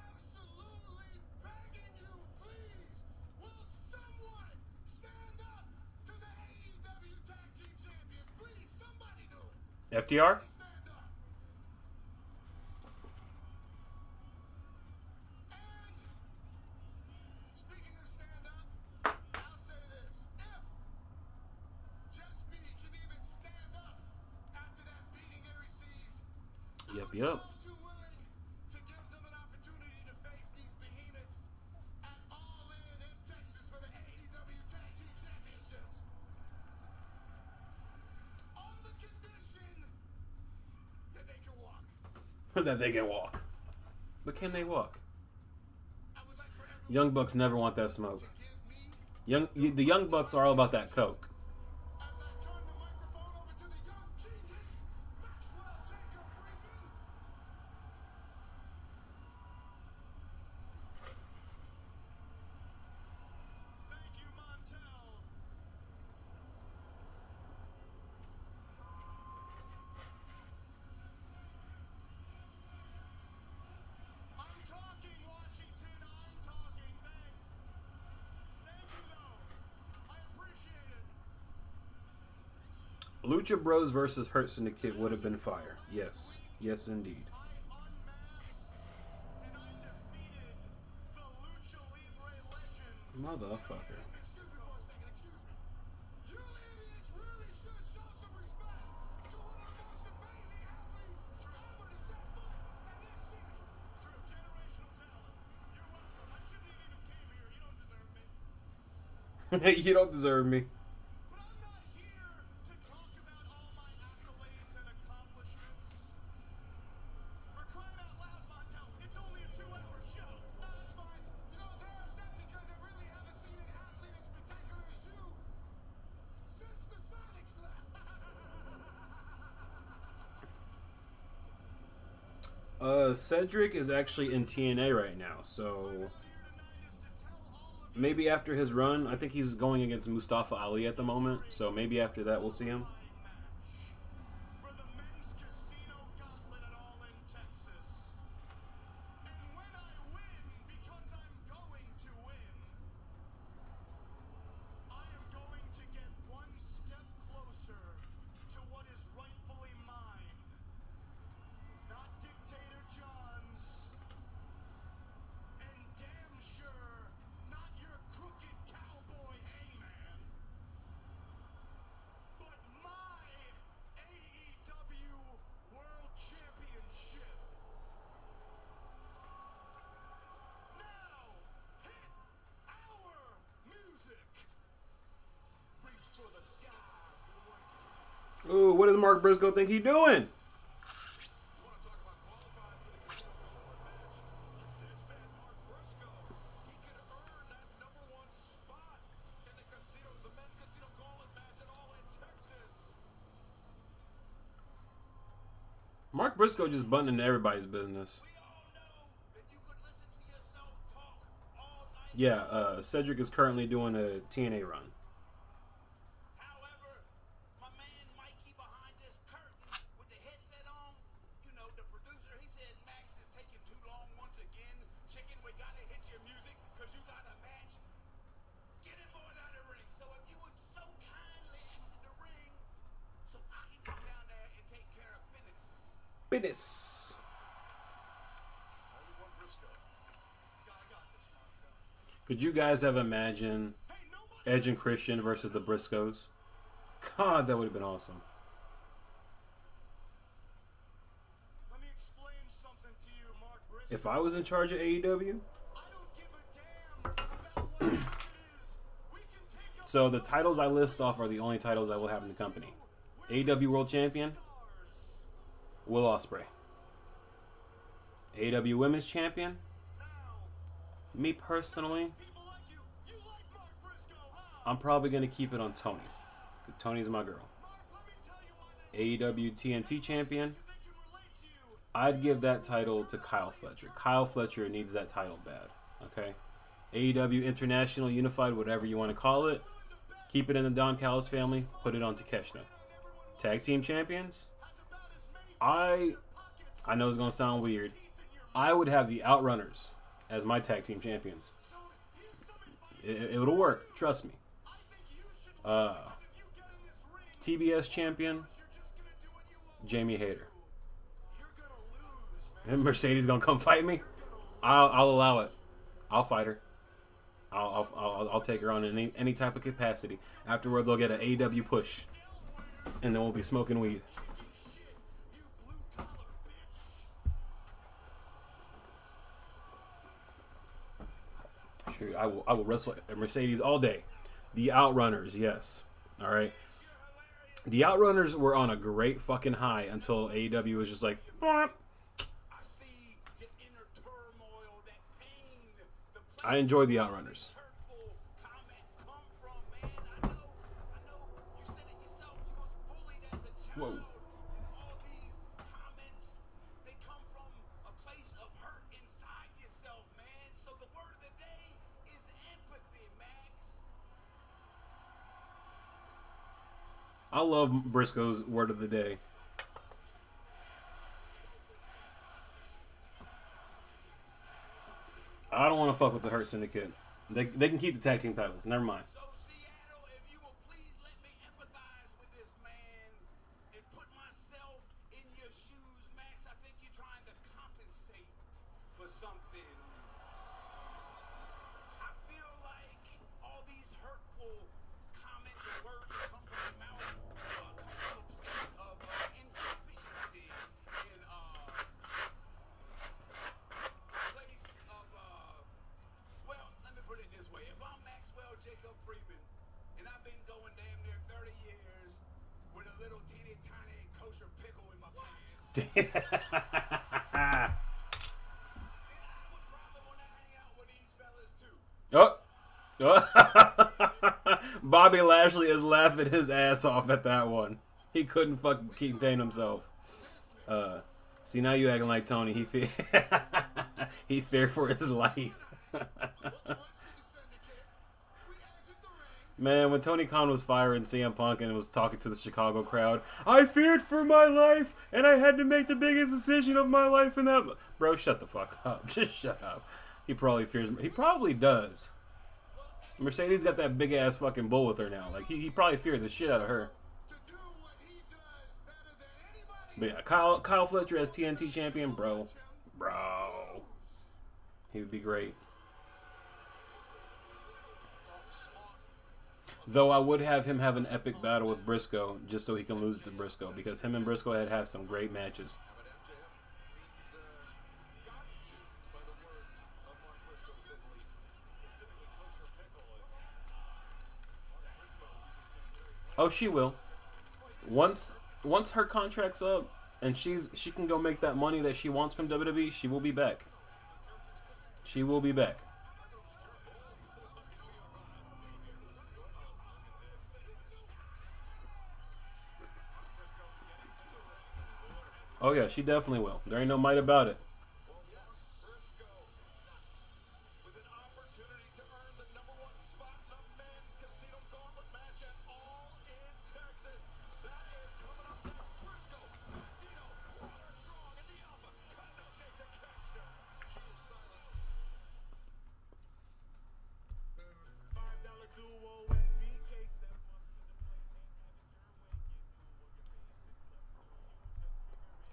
absolutely begging you, please. Will someone stand up to the AEW Tag Team Champions? Please, somebody do it. FTR? Stand up. And speaking of stand up, I'll say this. If Just Speed can even stand up after that beating they received, Yep, I'm yep. all too willing to give them an opportunity to face these behemoths at All In Texas for the AEW Tag Team Championships. On the condition that they can walk. That they can walk. But can they walk? I would like for everyone Young Bucks never want that smoke. to give me, The Young Bucks are all about that coke. as I turn the microphone over to the young genius, Maxwell Jacob Friedman. Thank you, Montel. I'm talking, Washington. I'm talking. Thanks. Thank you, though. I appreciate it. Lucha Bros versus Hurt Syndicate would have been fire. Yes. Yes, indeed. I unmasked and I defeated the Lucha Libre legend. Motherfucker. Excuse me for a second. Excuse me. You idiots really should show some respect to one of the most amazing athletes ever to set foot in this city. True. Generational talent. You're welcome. I shouldn't have even came here. You don't deserve me. You don't deserve me. But I'm not here to talk about all my accolades and accomplishments. We're crying out loud, Montel. It's only a 2-hour show. No, that's fine. You know, they're upset because I really haven't seen an athlete as spectacular as you since the Sonics left. Cedric is actually in TNA right now, so maybe after his run, I think he's going against Mustafa Ali at the moment, so maybe after that we'll see him. For the men's casino gauntlet at All In Texas. And when I win, because I'm going to win, I am going to get one step closer to what is rightfully mine. Not Dictator John's. And damn sure not your crooked cowboy hangman. But my AEW World Championship. Now, hit our music. Reach for the sky, boy. Ooh, what does Mark Briscoe think he doing? You want to talk about qualified for the Casino Gauntlet match? This man, Mark Briscoe, he could earn that #1 spot in the men's Casino Gauntlet match at All In Texas. Mark Briscoe just butting into everybody's business. We all know that you could listen to yourself talk all night. Yeah, Cedric is currently doing a TNA run. However, my man Mikey behind this curtain with the headset on, you know, the producer, he said Max is taking too long once again. Chicken, we gotta hit your music because you got a match. Get him boys out of the ring. So if you would so kindly exit the ring so I can come down there and take care of business. Business. Everyone Briscoe. I got this, Marco. Could you guys have imagined Hey, nobody Edge and Christian versus the Briscoes? God, that would have been awesome. Let me explain something to you, Mark Briscoe. If I was in charge of AEW, I don't give a damn about what time it is. We can take up so the titles I list off are the only titles I will have in the company. AEW World Champion, stars. Will Ospreay. AEW Women's Champion, Now, me personally, people like you. You like Mark Briscoe, huh? I'm probably going to keep it on Tony. 'Cause Tony's my girl. Mark, let me tell you why they AEW TNT Champion, can relate to you. I'd give that title to Kyle Fletcher. Kyle Fletcher needs that title bad. Okay? AEW International Unified, whatever you want to call it. Keep it in the Don Callis family. Put it on Takeshita. Tag Team Champions, Has about as many I know it's going to sound weird. I would have the Outrunners as my Tag Team Champions. So here's some advice. It'll work. Trust me. I think you should if you get in this ring, TBS Champion, you're just gonna do what you want. Jamie Hayter. You're gonna lose, man. And Mercedes going to come fight me? I'll allow it. I'll fight her. I'll take her on in any type of capacity. Afterwards, I'll get an AEW push. And then we'll be smoking weed. Shit, you blue collar bitch. Sure, I will wrestle a Mercedes all day. The Outrunners, yes. All right. The Outrunners were on a great fucking high until AEW was just like, "Bwah." I see the inner turmoil, that pain, the I enjoy the Outrunners. hurtful comments come from, man. I know. You said it yourself. You was bullied as a child. Whoa. And all these comments, they come from a place of hurt inside yourself, man. So the word of the day is empathy, Max. I love Briscoe's word of the day. I don't want to fuck with the Hurt Syndicate. They can keep the tag team titles. Never mind. So Seattle, if you will please let me empathize with this man and put myself in your shoes, Max. I think you're trying to compensate for something. I feel like all these hurtful comments and words that come from your mouth come from a place of insufficiency and place of well, let me put it this way. If I'm Maxwell Jacob Freeman and I've been going damn near 30 years with a little teeny tiny kosher pickle in my pants, then I would probably want to hang out with these fellas too. Bobby Lashley is laughing his ass off at that one. He couldn't fucking contain himself. See, now you acting like Tony. He feared for his life. Man, when Tony Khan was firing CM Punk and was talking to the Chicago crowd, I feared for my life, and I had to make the biggest decision of my life in that. Bro, shut the fuck up. Just shut up. He probably fears. He probably does. Mercedes got that big ass fucking bull with her now. Like he probably feared the shit out of her. But yeah, Kyle Fletcher as TNT champion, bro. He would be great. Though I would have him have an epic battle with Briscoe just so he can lose to Briscoe, because him and Briscoe had some great matches. Oh, she will. Once her contract's up and she can go make that money that she wants from WWE, she will be back. She will be back. Oh yeah, she definitely will. There ain't no might about it.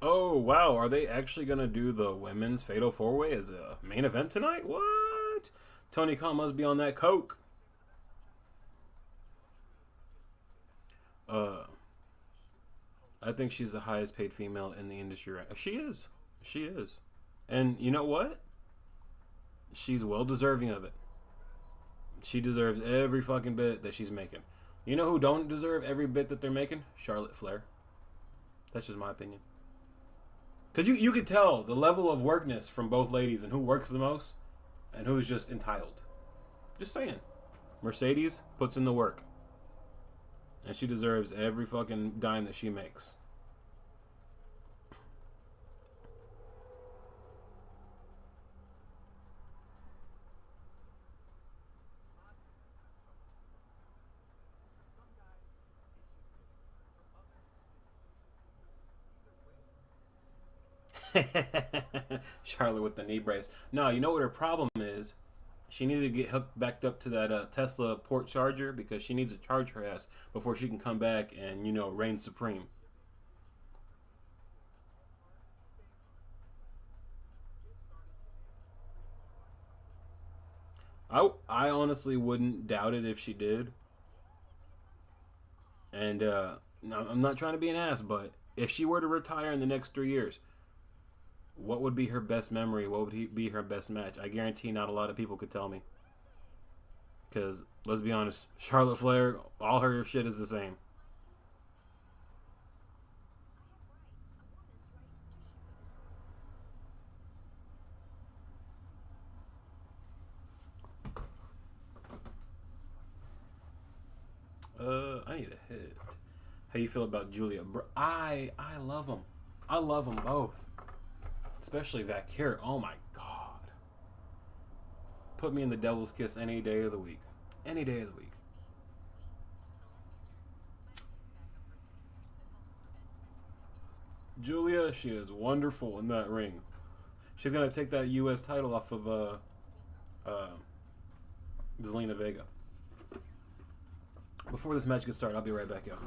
Oh, wow. Are they actually going to do the women's Fatal 4-Way as a main event tonight? What? Tony Khan must be on that coke. I think she's the highest paid female in the industry right now. She is. She is. And you know what? She's well deserving of it. She deserves every fucking bit that she's making. You know who don't deserve every bit that they're making? Charlotte Flair. That's just my opinion. Because you could tell the level of workness from both ladies and who works the most and who's just entitled. Just saying. Mercedes puts in the work. And she deserves every fucking dime that she makes. Charlotte with the knee brace. No, you know what her problem is? She needed to get hooked backed up to that Tesla port charger because she needs to charge her ass before she can come back and, you know, reign supreme. I honestly wouldn't doubt it if she did. And I'm not trying to be an ass, but if she were to retire in the next 3 years, what would be her best memory? What would be her best match? I guarantee not a lot of people could tell me. Because, let's be honest, Charlotte Flair, all her shit is the same. I need a hit. How you feel about Julia? I love them. I love them both. Especially Valkyrie. Oh my god. Put me in the devil's kiss any day of the week. Any day of the week. Julia, she is wonderful in that ring. She's gonna take that U.S. title off of Zelina Vega. Before this match gets started, I'll be right back, y'all.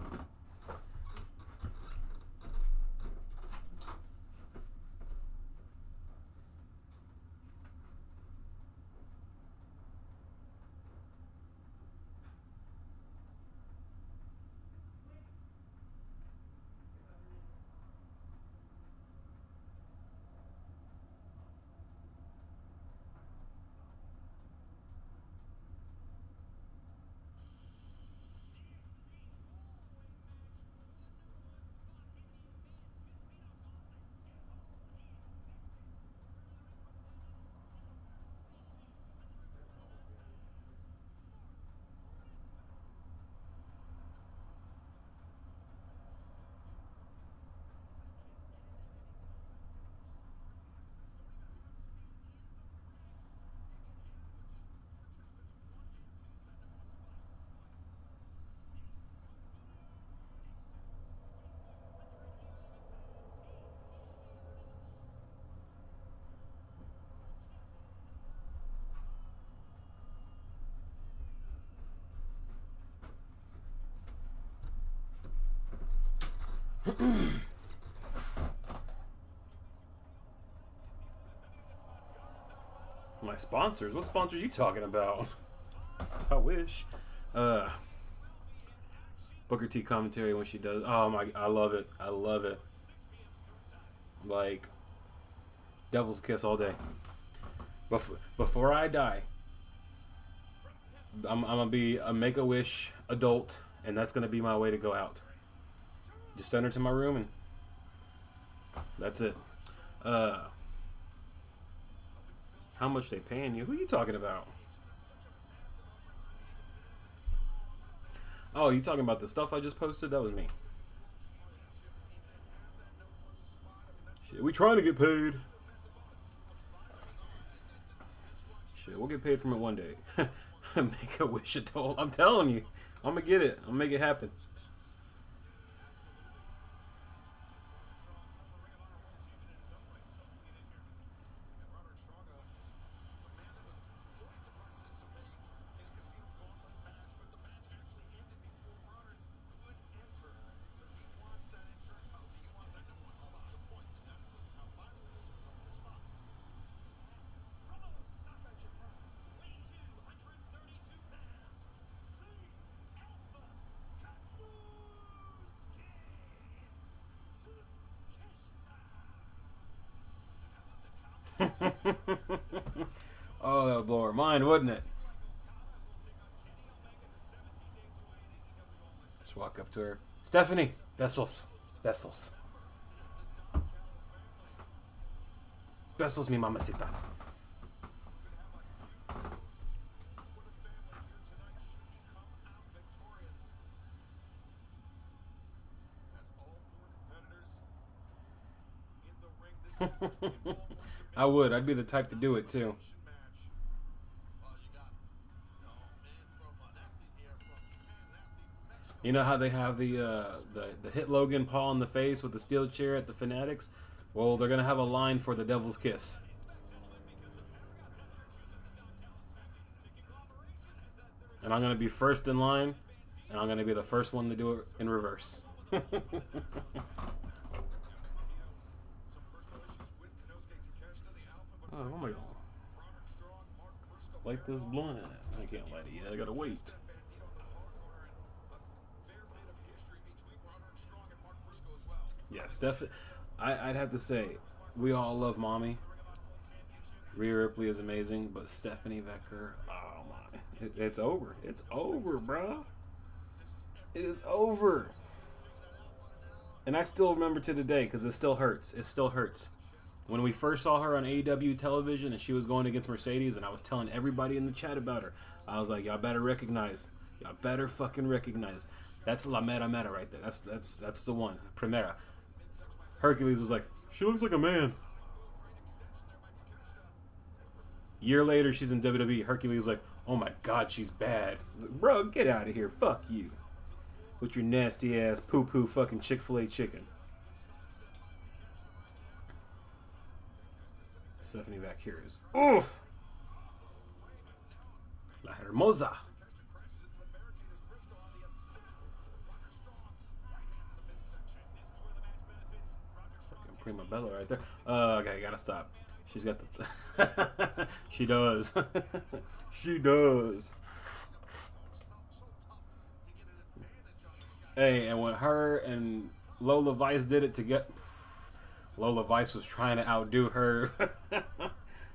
My sponsors? What sponsors are you talking about? I wish. Booker T commentary when she does. Oh my, I love it. I love it. Like, devil's kiss all day. Before I die, I'm gonna be a Make-A-Wish adult, and that's gonna be my way to go out. Just send her to my room, and that's it. How much they paying you? Who are you talking about? Oh, you talking about the stuff I just posted? That was me. Shit, we trying to get paid. Shit, we'll get paid from it one day. Make-A-Wish adult. I'm telling you, I'm gonna get it. I'm gonna make it happen. Oh, that would blow her mind, wouldn't it? Just walk up to her. Stephanie, besos. Besos. Besos, mi mamacita. I would. I'd be the type to do it too. You know how they have the hit Logan Paul in the face with the steel chair at the Fanatics? Well, they're gonna have a line for the Devil's Kiss. And I'm gonna be first in line, and I'm gonna be the first one to do it in reverse. Oh my god. Light this blunt. I can't light it yet. I gotta wait. Yeah, Steph. I'd have to say, we all love Mommy. Rhea Ripley is amazing, but Stephanie Becker, oh my. It's over. It's over, bro. It is over. And I still remember to today because it still hurts. It still hurts. When we first saw her on AEW television and she was going against Mercedes, and I was telling everybody in the chat about her, I was like, y'all better recognize. Y'all better fucking recognize. That's La Mera Mera right there. That's the one. Primera. Hercules was like, she looks like a man. Year later, she's in WWE. Hercules was like, oh my god, she's bad. Like, bro, get out of here. Fuck you. With your nasty ass poo-poo fucking Chick-fil-A chicken. Stephanie back here is oof. La Hermosa. Fucking Prima Bella right there. Okay, gotta stop. She's got the. She does. She does. Hey, and when her and Lola Vice did it together. Lola Vice was trying to outdo her.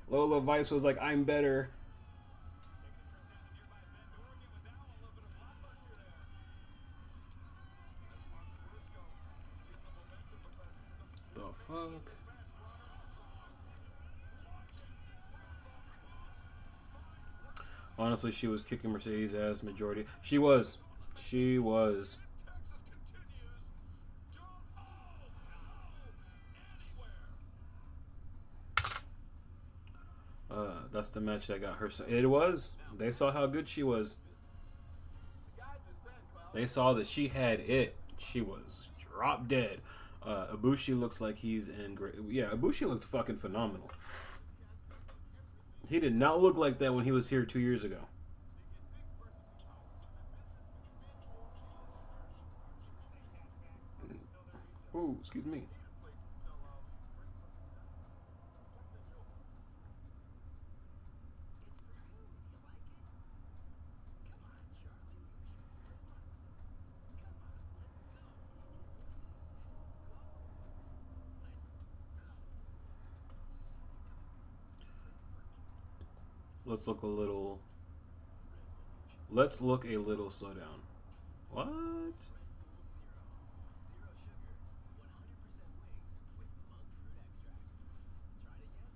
Lola Vice was like, I'm better. The fuck? Honestly, she was kicking Mercedes' ass majority. She was. She was. That's the match that got her. It was. They saw how good she was. They saw that she had it. She was drop dead. Ibushi looks like he's in great. Yeah, Ibushi looks fucking phenomenal. He did not look like that when he was here 2 years ago. excuse me. It's for who? You like it? Come on, Charlie, use your intellect. Come on, let's go. Let's go. Let's look a little. Let's look a little slow down. What? Zero sugar, 100% wings with monk fruit extract. Tried it yet?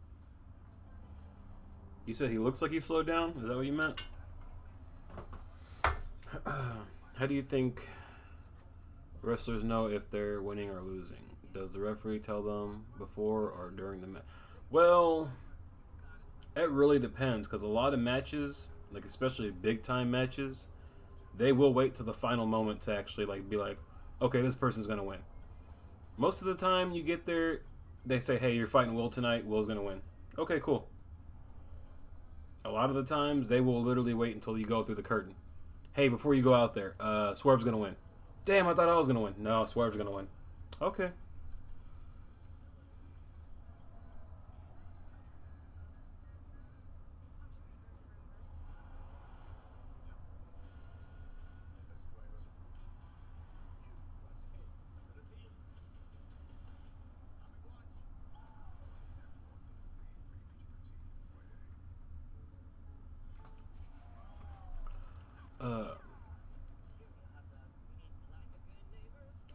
You said he looks like he slowed down? Is that what you meant? How do you think wrestlers know if they're winning or losing? Does the referee tell them before or during the match? Well, it really depends, because a lot of matches, like especially big time matches, they will wait till the final moment to actually like be like, okay, this person's gonna win. Most of the time you get there, they say, hey, you're fighting Will tonight, Will's gonna win. Okay, cool. A lot of the times they will literally wait until you go through the curtain. Hey, before you go out there, Swerve's gonna win. Damn, I thought I was gonna win. No, Swerve's gonna win. Okay.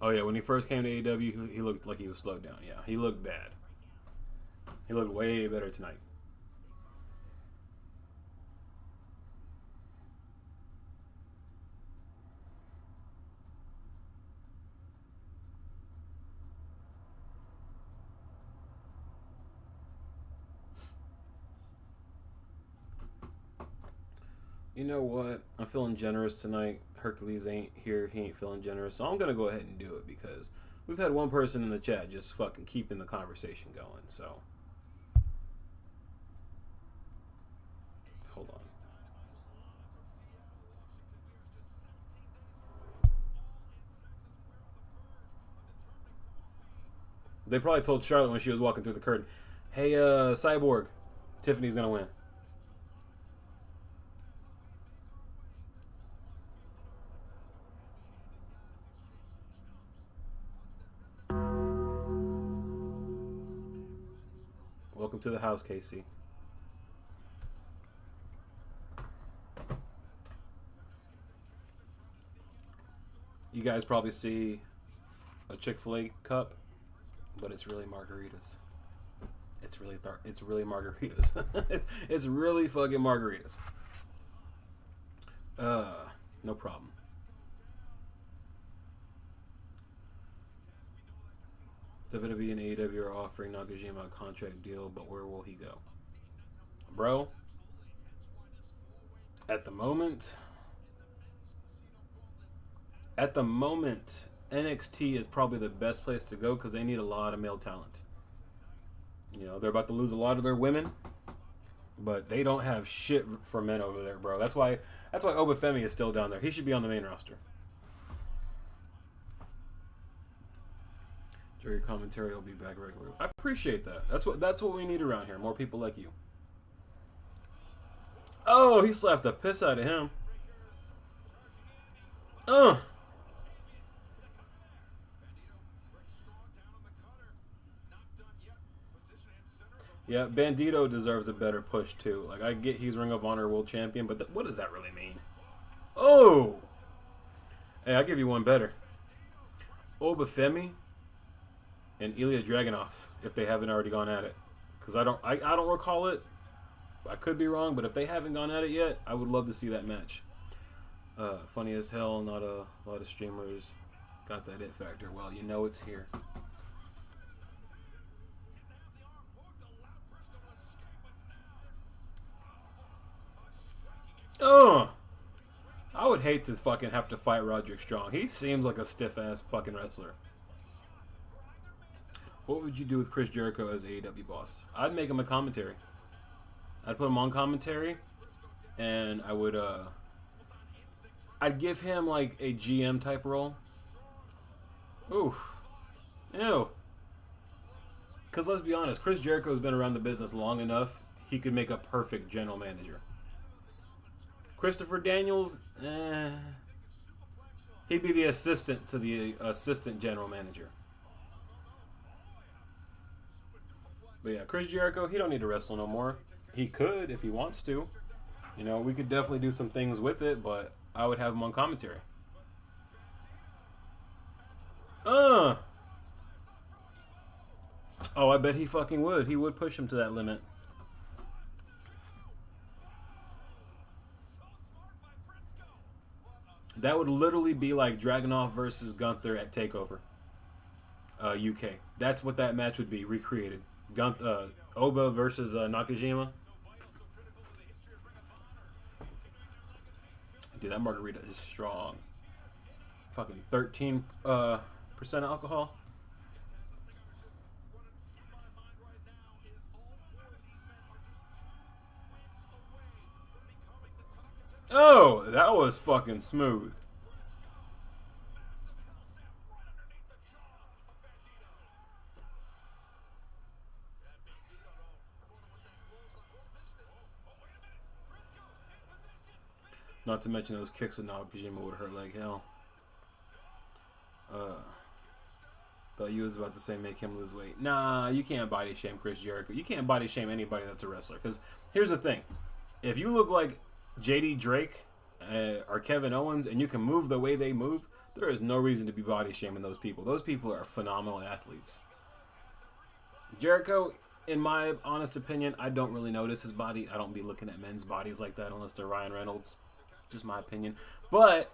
Oh yeah, when he first came to AEW, he looked like he was slowed down. Yeah, he looked bad. He looked way better tonight. You know what? I'm feeling generous tonight. Hercules ain't here. He ain't feeling generous. So I'm going to go ahead and do it because we've had one person in the chat just fucking keeping the conversation going. So, hold on. They probably told Charlotte when she was walking through the curtain, hey, Cyborg, Tiffany's going to win. Welcome to the house, Casey. You guys probably see a Chick-fil-A cup, but it's really margaritas. It's really margaritas. it's really fucking margaritas. No problem. WWE and AEW are offering Nakajima a contract deal, but where will he go? Bro, at the moment, NXT is probably the best place to go because they need a lot of male talent. You know, they're about to lose a lot of their women, but they don't have shit for men over there, bro. That's why Obafemi is still down there. He should be on the main roster. Jerry commentary will be back regularly. I appreciate that. That's what we need around here. More people like you. Oh, he slapped the piss out of him. Yeah, Bandito deserves a better push too. Like, I get he's Ring of Honor World Champion, but what does that really mean? Oh! Hey, I'll give you one better. Obafemi and Ilya Dragunov, if they haven't already gone at it. Because I don't recall it. I could be wrong, but if they haven't gone at it yet, I would love to see that match. Funny as hell, not a lot of streamers got that it factor. Well, you know it's here. I would hate to fucking have to fight Roderick Strong. He seems like a stiff-ass fucking wrestler. What would you do with Chris Jericho as AEW boss? I'd make him a commentary. I'd put him on commentary, and I would, I'd give him, like, a GM type role. Oof. Ew. Because let's be honest, Chris Jericho's been around the business long enough, he could make a perfect general manager. Christopher Daniels, he'd be the assistant to the assistant general manager. But yeah, Chris Jericho, he don't need to wrestle no more. He could if he wants to. You know, we could definitely do some things with it, but I would have him on commentary. Oh, I bet he fucking would. He would push him to that limit. That would literally be like Dragunov versus Gunther at TakeOver UK. That's what that match would be, recreated. Oba versus Nakajima. Dude, that margarita is strong. Fucking 13% alcohol. Oh, that was fucking smooth. Not to mention those kicks of Nakajima would hurt like hell. Thought you was about to say make him lose weight. Nah, you can't body shame Chris Jericho. You can't body shame anybody that's a wrestler. Because here's the thing. If you look like JD Drake or Kevin Owens and you can move the way they move, there is no reason to be body shaming those people. Those people are phenomenal athletes. Jericho, in my honest opinion, I don't really notice his body. I don't be looking at men's bodies like that unless they're Ryan Reynolds. Just my opinion. But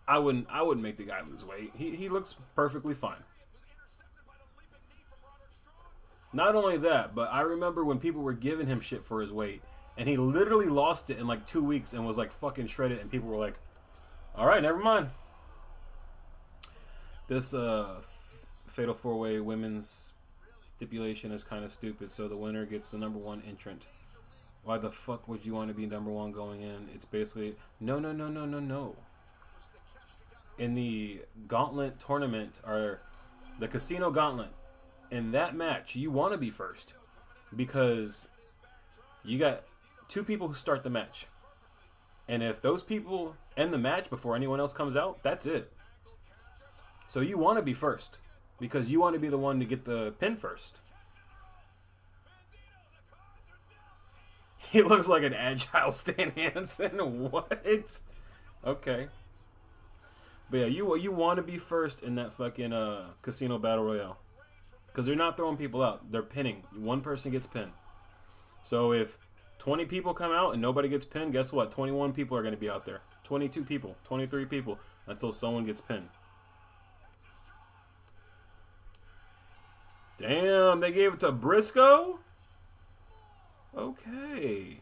I wouldn't make the guy lose weight. He looks perfectly fine. Not only that, but I remember when people were giving him shit for his weight, and he literally lost it in like 2 weeks and was like fucking shredded, and people were like, all right, never mind. This Fatal 4-Way women's stipulation is kind of stupid, so the winner gets the #1 entrant. Why the fuck would you want to be #1 going in? It's basically, no. In the gauntlet tournament, or the casino gauntlet, in that match, you want to be first. Because you got 2 people who start the match. And if those people end the match before anyone else comes out, that's it. So you want to be first. Because you want to be the one to get the pin first. He looks like an agile Stan Hansen. What? Okay. But yeah, you want to be first in that fucking casino battle royale. Because they're not throwing people out. They're pinning. One person gets pinned. So if 20 people come out and nobody gets pinned, guess what? 21 people are going to be out there. 22 people. 23 people. Until someone gets pinned. Damn, they gave it to Briscoe? Okay.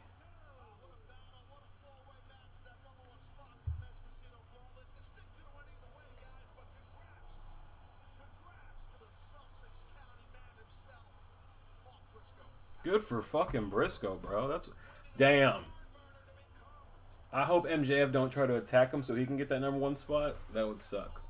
Good for fucking Briscoe, bro. That's damn. I hope MJF don't try to attack him so he can get that #1 spot. That would suck.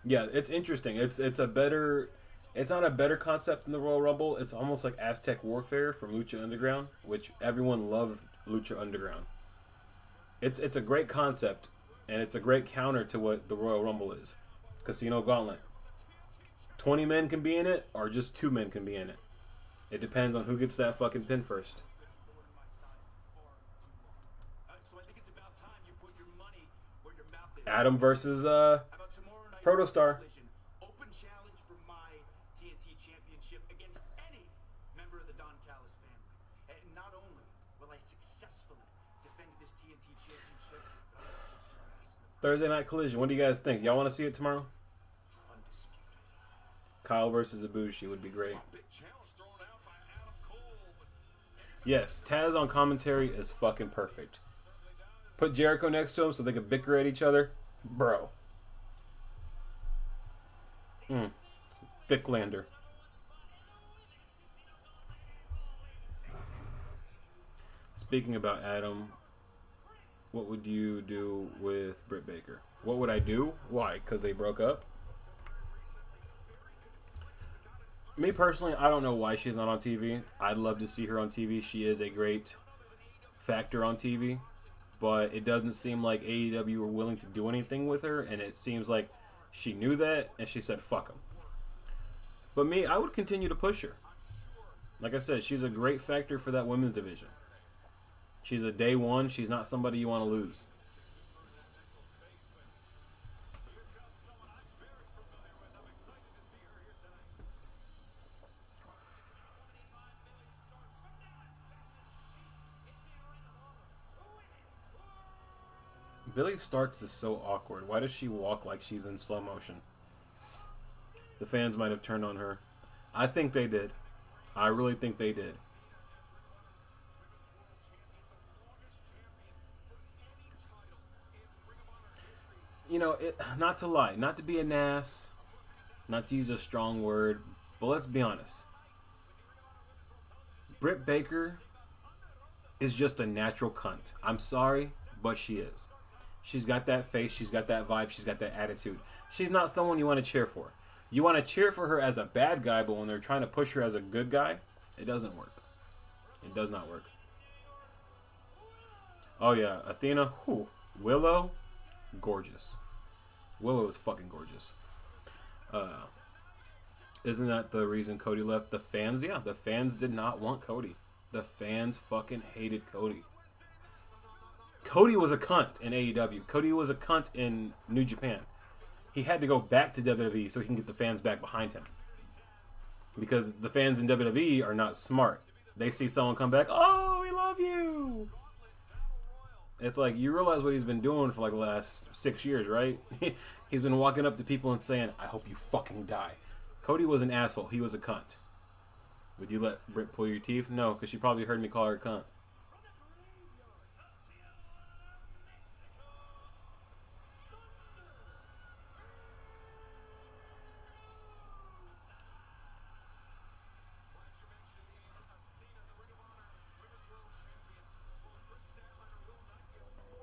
Yeah, it's interesting. It's a better. It's not a better concept than the Royal Rumble. It's almost like Aztec Warfare from Lucha Underground, which everyone loved Lucha Underground. It's a great concept, and it's a great counter to what the Royal Rumble is. Casino Gauntlet. 20 men can be in it, or just 2 men can be in it. It depends on who gets that fucking pin first. Adam versus Protostar. Open challenge for my TNT championship against any member of the Don Callis family. And not only will I successfully defend this TNT championship, Thursday Night Collision. What do you guys think? Y'all want to see it tomorrow? Kyle versus Ibushi would be great. Yes, Taz on commentary is fucking perfect. Put Jericho next to him so they could bicker at each other. Bro. Thicklander. Speaking about Adam, what would you do with Britt Baker? What would I do? Why? Because they broke up? Me personally, I don't know why she's not on TV. I'd love to see her on TV. She is a great factor on TV, but it doesn't seem like AEW were willing to do anything with her, and it seems like she knew that and she said fuck them. But me, I would continue to push her. Like I said, she's a great factor for that women's division. She's a day one. She's not somebody you want to lose. Billy Starks is so awkward. Why does she walk like she's in slow motion? The fans might have turned on her. I think they did. I really think they did. You know, not to lie, not to be an ass, not to use a strong word, but let's be honest. Britt Baker is just a natural cunt. I'm sorry, but she is. She's got that face, she's got that vibe, she's got that attitude. She's not someone you want to cheer for. You want to cheer for her as a bad guy, but when they're trying to push her as a good guy, it doesn't work. It does not work. Oh yeah, Athena, whew. Willow, gorgeous. Willow is fucking gorgeous. Isn't that the reason Cody left? The fans, yeah, the fans did not want Cody. The fans fucking hated Cody. Cody was a cunt in AEW. Cody was a cunt in New Japan. He had to go back to WWE so he can get the fans back behind him. Because the fans in WWE are not smart. They see someone come back, oh, we love you. It's like, you realize what he's been doing for like the last 6 years, right? He's been walking up to people and saying, I hope you fucking die. Cody was an asshole. He was a cunt. Would you let Britt pull your teeth? No, because she probably heard me call her a cunt.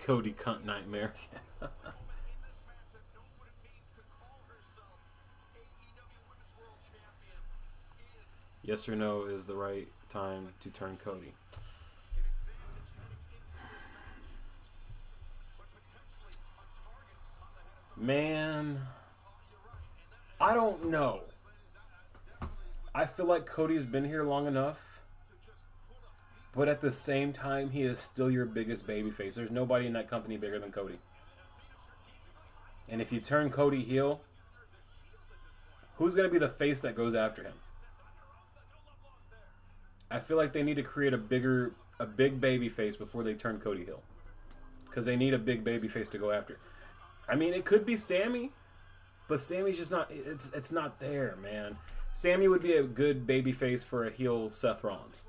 Cody cunt nightmare. Yes or no is the right time to turn Cody. Man, I don't know. I feel like Cody's been here long enough. But at the same time, he is still your biggest babyface. There's nobody in that company bigger than Cody. And if you turn Cody heel, who's going to be the face that goes after him? I feel like they need to create a big baby face before they turn Cody heel. Because they need a big baby face to go after. I mean, it could be Sammy, but Sammy's just not, it's not there, man. Sammy would be a good baby face for a heel Seth Rollins.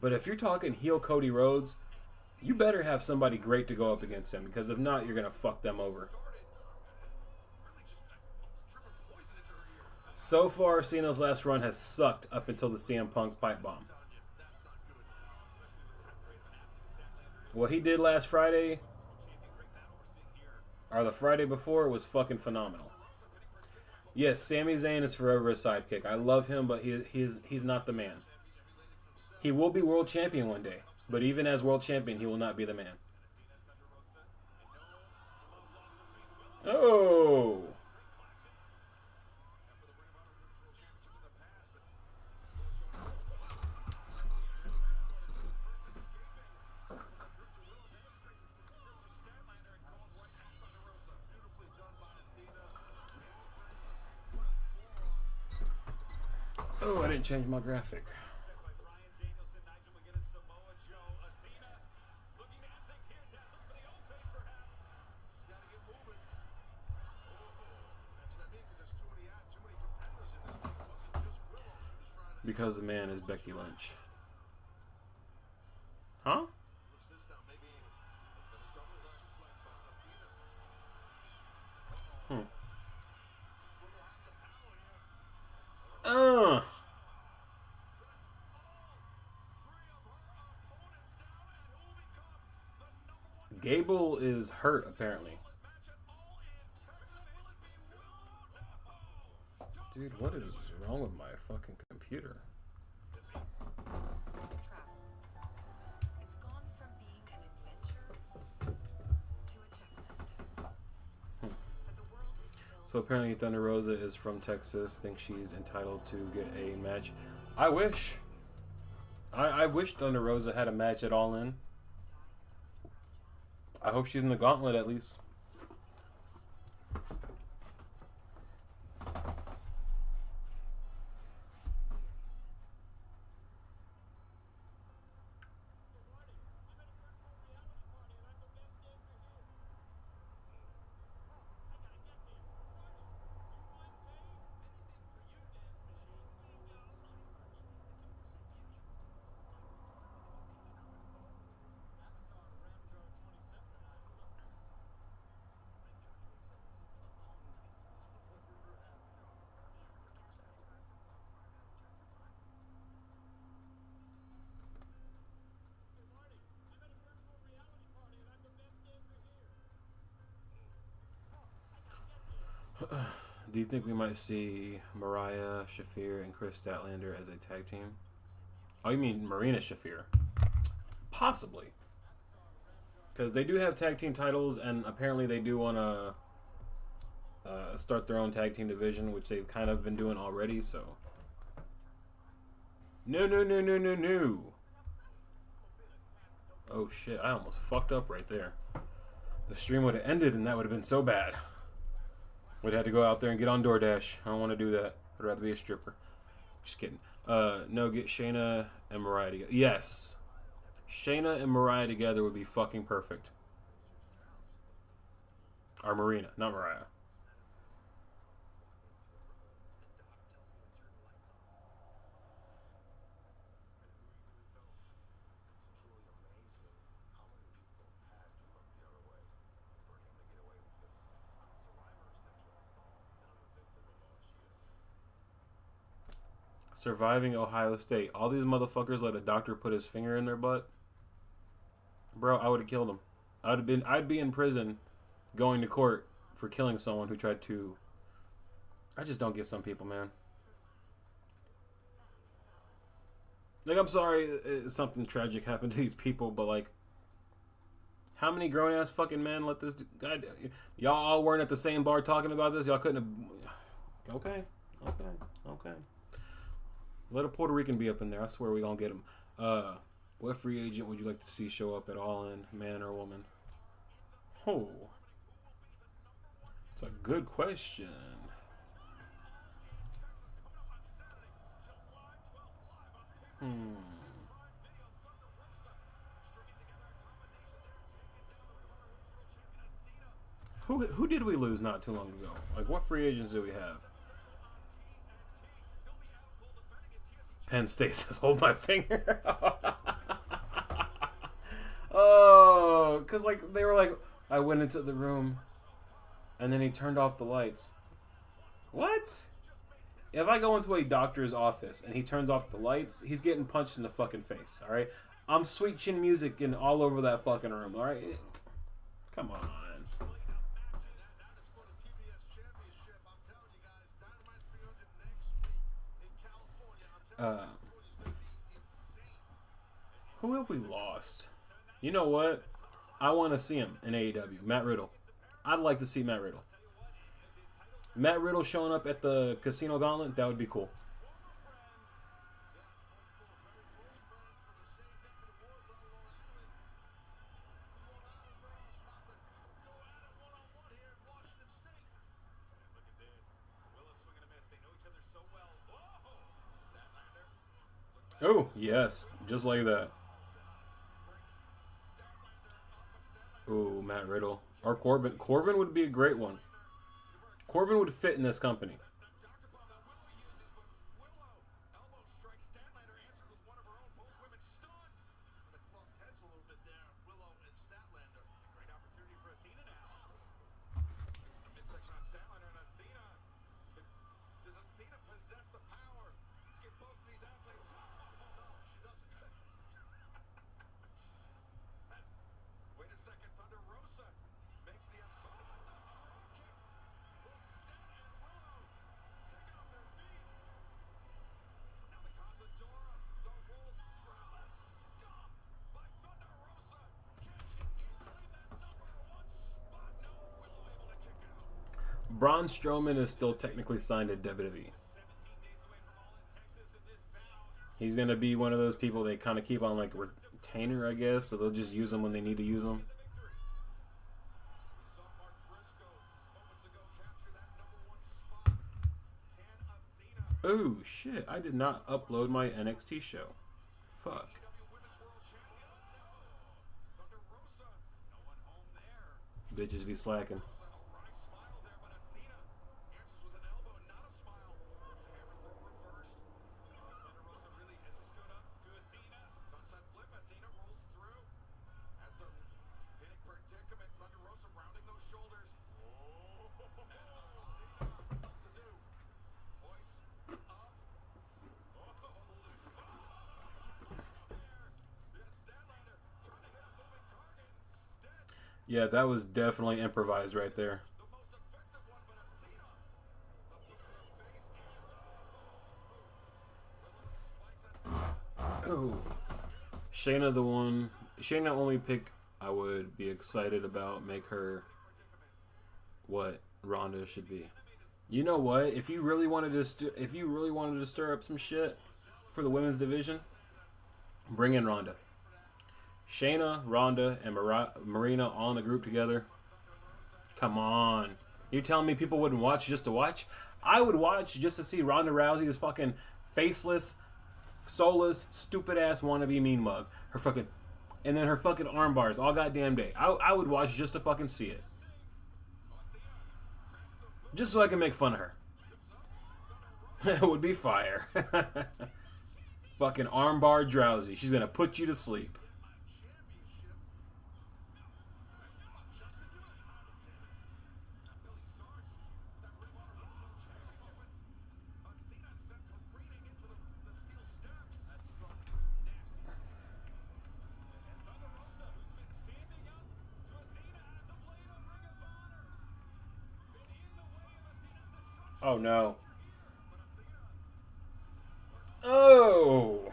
But if you're talking heel Cody Rhodes, you better have somebody great to go up against him, because if not, you're going to fuck them over. So far, Cena's last run has sucked up until the CM Punk pipe bomb. What he did last Friday, or the Friday before, was fucking phenomenal. Yes, Sami Zayn is forever a sidekick. I love him, but he's not the man. He will be world champion one day, but even as world champion, he will not be the man. Oh! Oh, I didn't change my graphic. Because the man is Becky Lynch. Huh? Gable is hurt, apparently. Dude, what is wrong with my fucking computer? Travel. It's gone from being an adventure to a checklist. But the world is still. So apparently Thunder Rosa is from Texas, thinks she's entitled to get a match. I wish. I wish Thunder Rosa had a match at All In. I hope she's in the gauntlet at least. Do you think we might see Mariah Shafir and Chris Statlander as a tag team? Oh, you mean Marina Shafir? Possibly. Because they do have tag team titles, and apparently they do want to start their own tag team division, which they've kind of been doing already, so. No, no, no, no, no, no. Oh, shit. I almost fucked up right there. The stream would have ended, and that would have been so bad. Would have had to go out there and get on DoorDash. I don't want to do that. I'd rather be a stripper. Just kidding. No, get Shayna and Mariah together. Yes. Shayna and Mariah together would be fucking perfect. Or Marina, not Mariah. Surviving Ohio State. All these motherfuckers let a doctor put his finger in their butt. Bro, I would have killed him. I'd be in prison going to court for killing someone who tried to. I just don't get some people, man. Like, I'm sorry something tragic happened to these people, but like, how many grown ass fucking men let this guy? Y'all all weren't at the same bar talking about this. Y'all couldn't have. Okay. Let a Puerto Rican be up in there. I swear we gonna get him. What free agent would you like to see show up at All In, man or woman? Oh, it's a good question. Who did we lose not too long ago? Like, what free agents do we have? Penn State says, hold my finger. Oh, because, like, they were like, I went into the room, and then he turned off the lights. What? If I go into a doctor's office, and he turns off the lights, he's getting punched in the fucking face, all right? I'm sweet chin music and all over that fucking room, all right? Come on. Who have we lost? You know what? I want to see him in AEW. Matt Riddle. I'd like to see Matt Riddle. Matt Riddle showing up at the Casino Gauntlet, that would be cool. Oh, yes. Just like that. Ooh, Matt Riddle. Or Corbin. Corbin would be a great one. Corbin would fit in this company. Braun Strowman is still technically signed to WWE. He's gonna be one of those people they kind of keep on like retainer, I guess, so they'll just use him when they need to use him. Oh shit! I did not upload my NXT show. Fuck. Bitches be slacking. Yeah, that was definitely improvised right there. Oh, Shayna the one. Shayna only pick I would be excited about. Make her what Ronda should be. You know what? If you really wanted to stir up some shit for the women's division, bring in Ronda. Shayna, Ronda, and Marina all in a group together. Come on. You telling me people wouldn't watch just to watch? I would watch just to see Ronda Rousey's fucking faceless, soulless, stupid-ass wannabe mean mug. Her fucking... And then her fucking arm bars all goddamn day. I would watch just to fucking see it. Just so I can make fun of her. It would be fire. Fucking armbar drowsy. She's gonna put you to sleep. Oh no. Oh!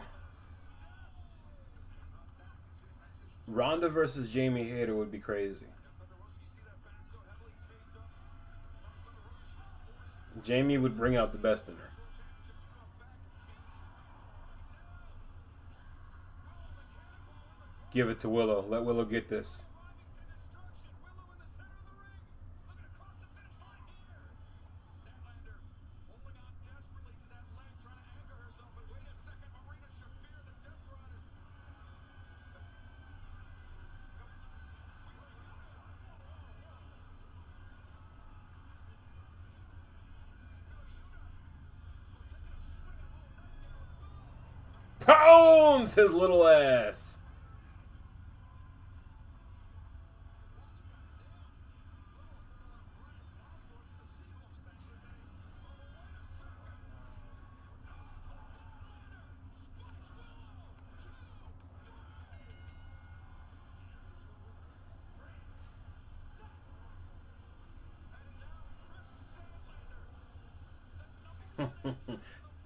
Ronda versus Jamie Hayter would be crazy. Jamie would bring out the best in her. Give it to Willow. Let Willow get this. Pounds his little ass.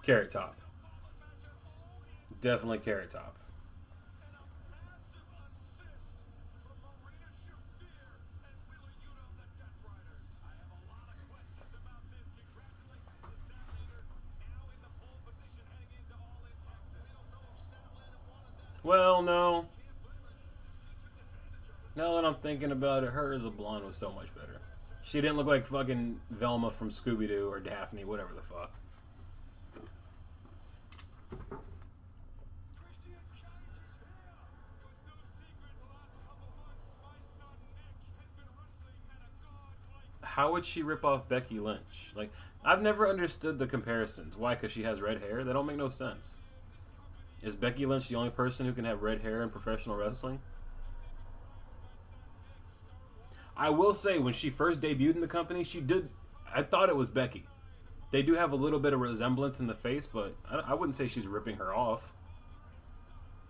Carrot Top. Definitely Carrot Top. Well, no. Now that I'm thinking about it, her as a blonde was so much better. She didn't look like fucking Velma from Scooby-Doo or Daphne, whatever the fuck. How would she rip off Becky Lynch? Like, I've never understood the comparisons. Why? Because she has red hair? That don't make no sense. Is Becky Lynch the only person who can have red hair in professional wrestling? I will say, when she first debuted in the company, I thought it was Becky. They do have a little bit of resemblance in the face, but I wouldn't say she's ripping her off.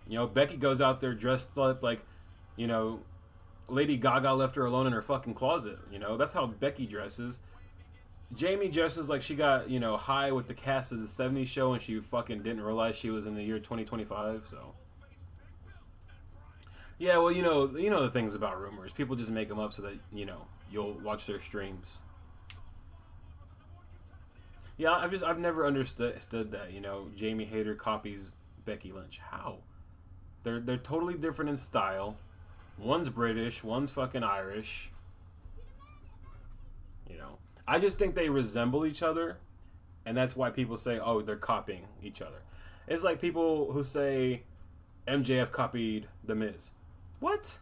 You know, Becky goes out there dressed up like, you know, Lady Gaga left her alone in her fucking closet. You know, that's how Becky dresses. Jamie dresses like she got, you know, high with the cast of the 70s show and she fucking didn't realize she was in the year 2025, so. Yeah, well, you know the things about rumors. People just make them up so that, you know, you'll watch their streams. Yeah, I've never understood that. You know, Jamie Hayter copies Becky Lynch. How? They're totally different in style. One's British, one's fucking Irish. You know, I just think they resemble each other, and that's why people say, "Oh, they're copying each other." It's like people who say MJF copied The Miz. What?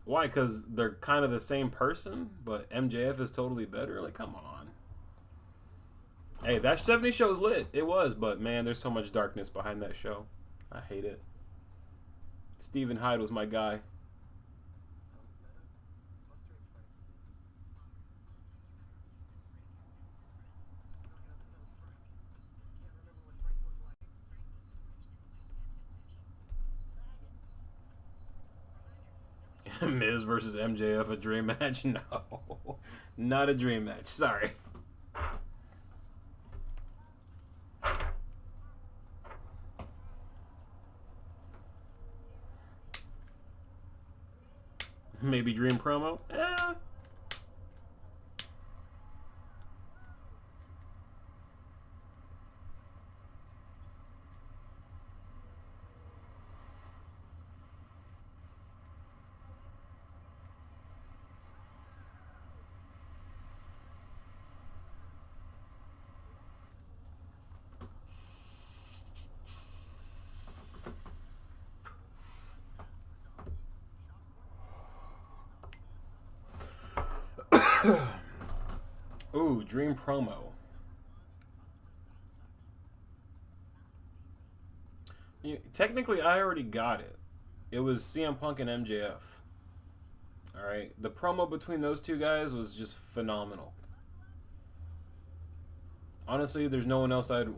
Why? Because they're kind of the same person, but MJF is totally better? Like, come on. Hey, that 70 show's lit. It was, but man, there's so much darkness behind that show. I hate it. Stephen Hyde was my guy. Miz versus MJF, a dream match? No. Not a dream match. Sorry. Maybe dream promo? Eh. Ooh, dream promo. Technically, I already got it. It was CM Punk and MJF. All right, the promo between those two guys was just phenomenal. Honestly, there's no one else I'd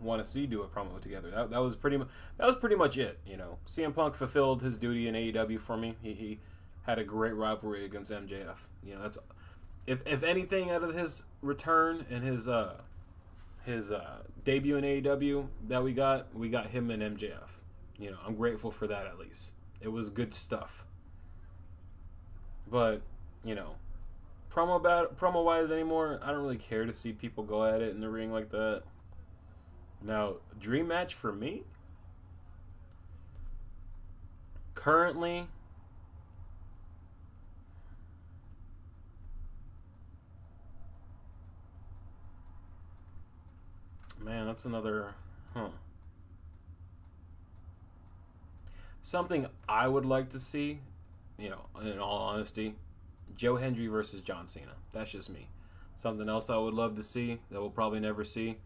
want to see do a promo together. That was pretty much it. You know, CM Punk fulfilled his duty in AEW for me. He had a great rivalry against MJF. You know, that's if anything out of his return and his debut in AEW that we got him and MJF. You know, I'm grateful for that at least. It was good stuff. But, you know, promo wise anymore, I don't really care to see people go at it in the ring like that. Now, dream match for me? Currently, man, that's another, something I would like to see, you know, in all honesty, Joe Hendry versus John Cena. That's just me. Something else I would love to see that we'll probably never see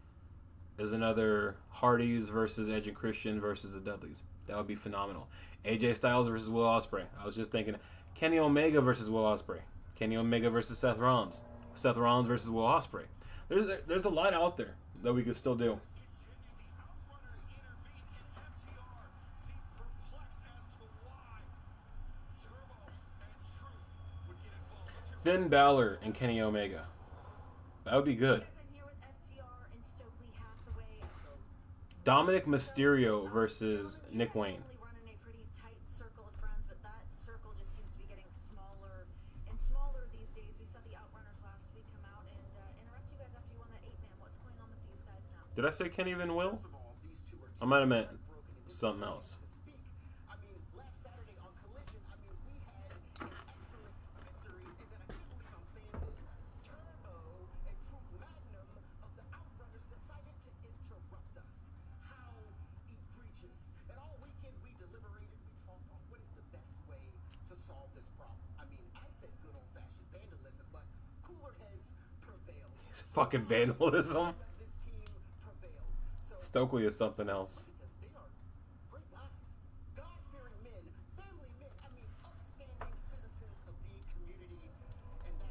is another Hardys versus Edge and Christian versus the Dudleys. That would be phenomenal. AJ Styles versus Will Ospreay. I was just thinking Kenny Omega versus Will Ospreay. Kenny Omega versus Seth Rollins. Seth Rollins versus Will Ospreay. There's a lot out there that we could still do. Finn Balor and Kenny Omega. That would be good. Dominic Mysterio versus Nick Wayne. Did I say Kenny Van Will? I might have meant something else. Fucking vandalism. Stokely is something else.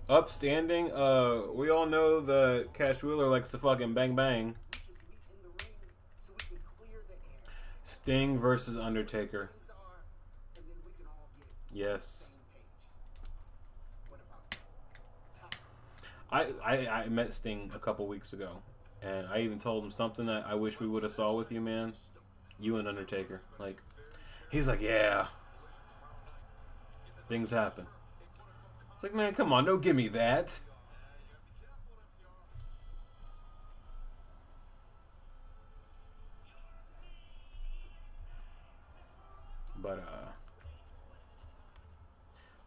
Upstanding. We all know that Cash Wheeler likes to fucking bang bang. Sting versus Undertaker. Yes. I met Sting a couple weeks ago, and I even told him something that I wish we would have saw with you, man. You and Undertaker. Like, he's like, yeah. Things happen. It's like, man, come on, don't give me that.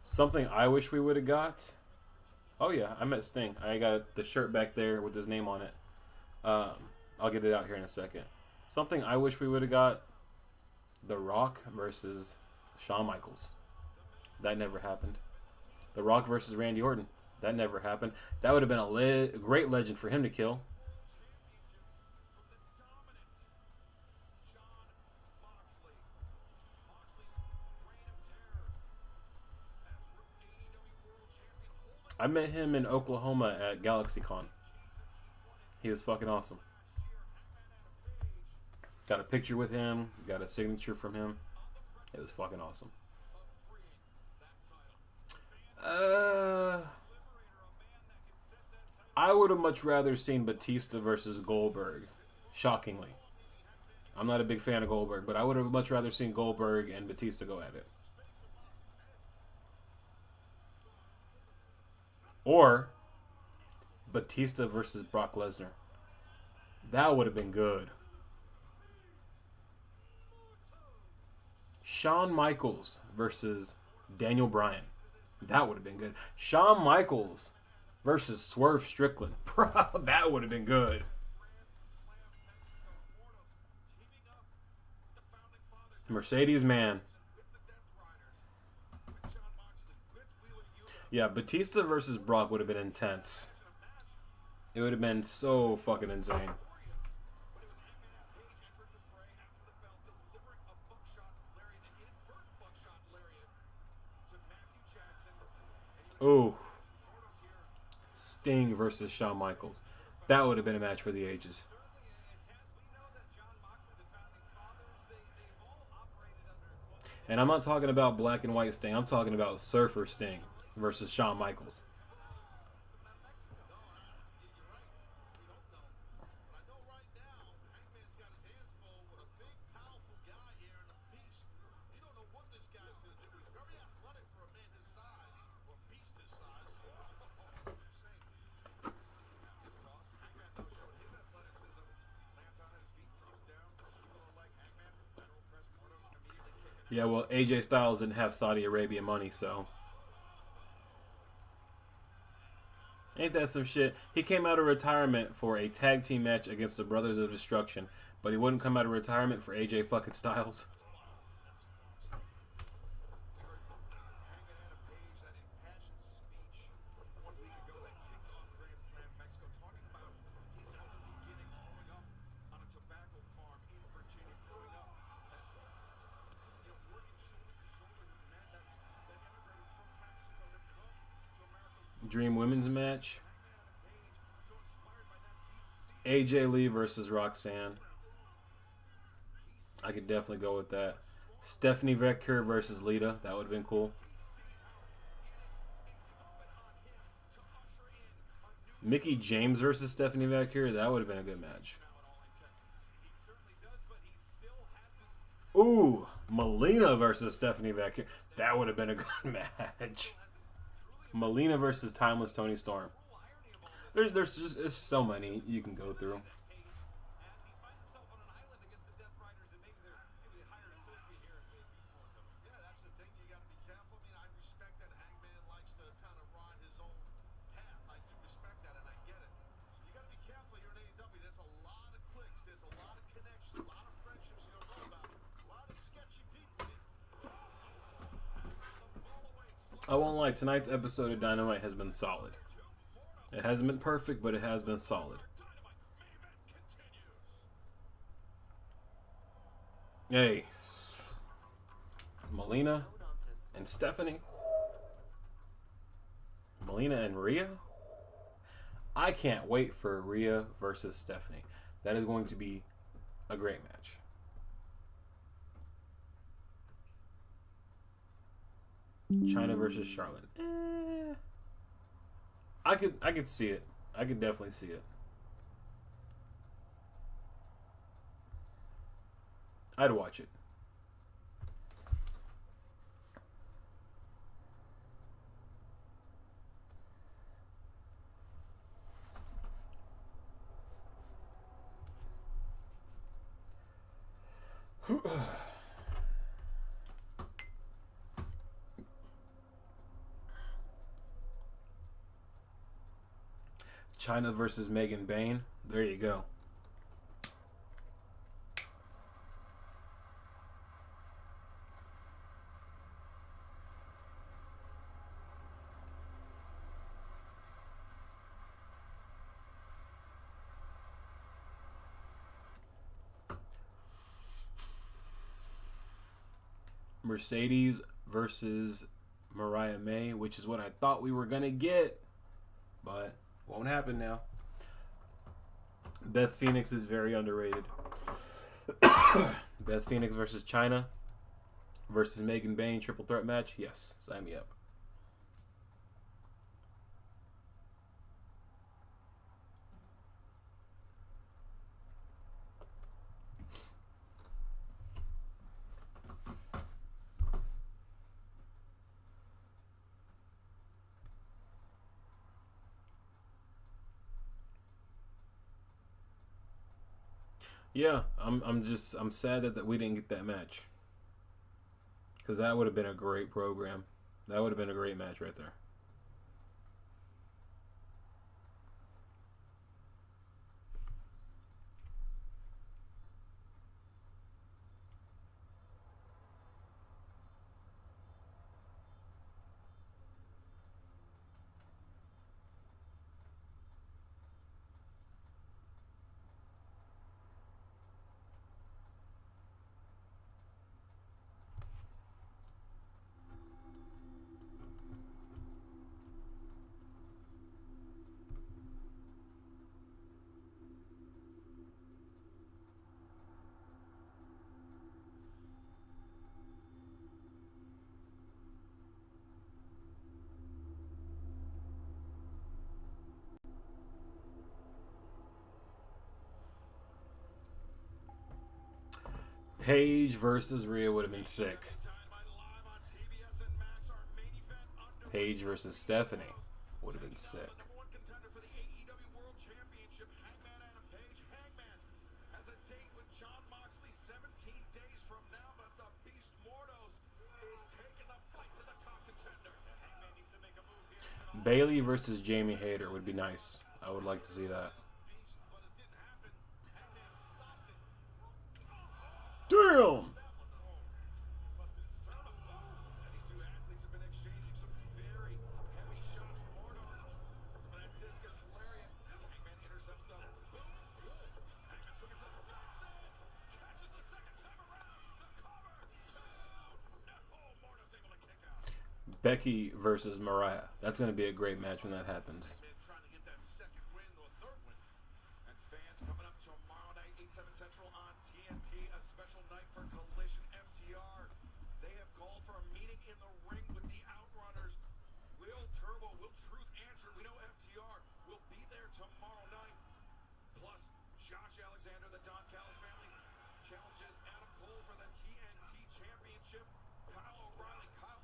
Something I wish we would have got. Oh yeah, I met Sting. I got the shirt back there with his name on it. I'll get it out here in a second. Something I wish we would have got. The Rock versus Shawn Michaels. That never happened. The Rock versus Randy Orton. That never happened. That would have been a great legend for him to kill. I met him in Oklahoma at GalaxyCon. He was fucking awesome. Got a picture with him. Got a signature from him. It was fucking awesome. I would have much rather seen Batista versus Goldberg. Shockingly. I'm not a big fan of Goldberg, but I would have much rather seen Goldberg and Batista go at it. Or Batista versus Brock Lesnar. That would have been good. Shawn Michaels versus Daniel Bryan. That would have been good. Shawn Michaels versus Swerve Strickland. Bro, that would have been good. Mercedes man. Yeah, Batista versus Brock would have been intense. It would have been so fucking insane. Ooh. Sting versus Shawn Michaels. That would have been a match for the ages. And I'm not talking about black and white Sting. I'm talking about Surfer Sting versus Shawn Michaels. Yeah, well, AJ Styles didn't have Saudi Arabia money, so. Ain't that some shit? He came out of retirement for a tag team match against the Brothers of Destruction, but he wouldn't come out of retirement for AJ fucking Styles. Dream Women's match. AJ Lee versus Roxanne. I could definitely go with that. Stephanie Vecchio versus Lita. That would have been cool. Mickey James versus Stephanie Vecchio. That would have been a good match. Ooh, Melina versus Stephanie Vecchio. That would have been a good match. Melina versus Timeless Tony Storm. There's just so many you can go through. I won't lie, tonight's episode of Dynamite has been solid. It hasn't been perfect, but it has been solid. Hey, Melina and Stephanie. Melina and Rhea. I can't wait for Rhea versus Stephanie. That is going to be a great match. China versus Charlotte. I could see it. I could definitely see it. I'd watch it. China versus Megan Bain. There you go. Mercedes versus Mariah May, which is what I thought we were gonna get, but won't happen now. Beth Phoenix is very underrated. Beth Phoenix versus China versus Megan Bain, triple threat match. Yes, sign me up. Yeah, I'm sad that we didn't get that match. Because that would have been a great program. That would have been a great match right there. Paige versus Rhea would have been sick. Paige versus Stephanie would have been sick. Bailey versus Jamie Hayter would be nice. I would like to see that. Damn! Becky versus Mariah. That's going to be a great match when that happens. Central on TNT, a special night for Collision FTR. They have called for a meeting in the ring with the Outrunners. Will Turbo, will Truth answer? We know FTR will be there tomorrow night. Plus, Josh Alexander, the Don Callis family, challenges Adam Cole for the TNT Championship. Kyle O'Reilly, Kyle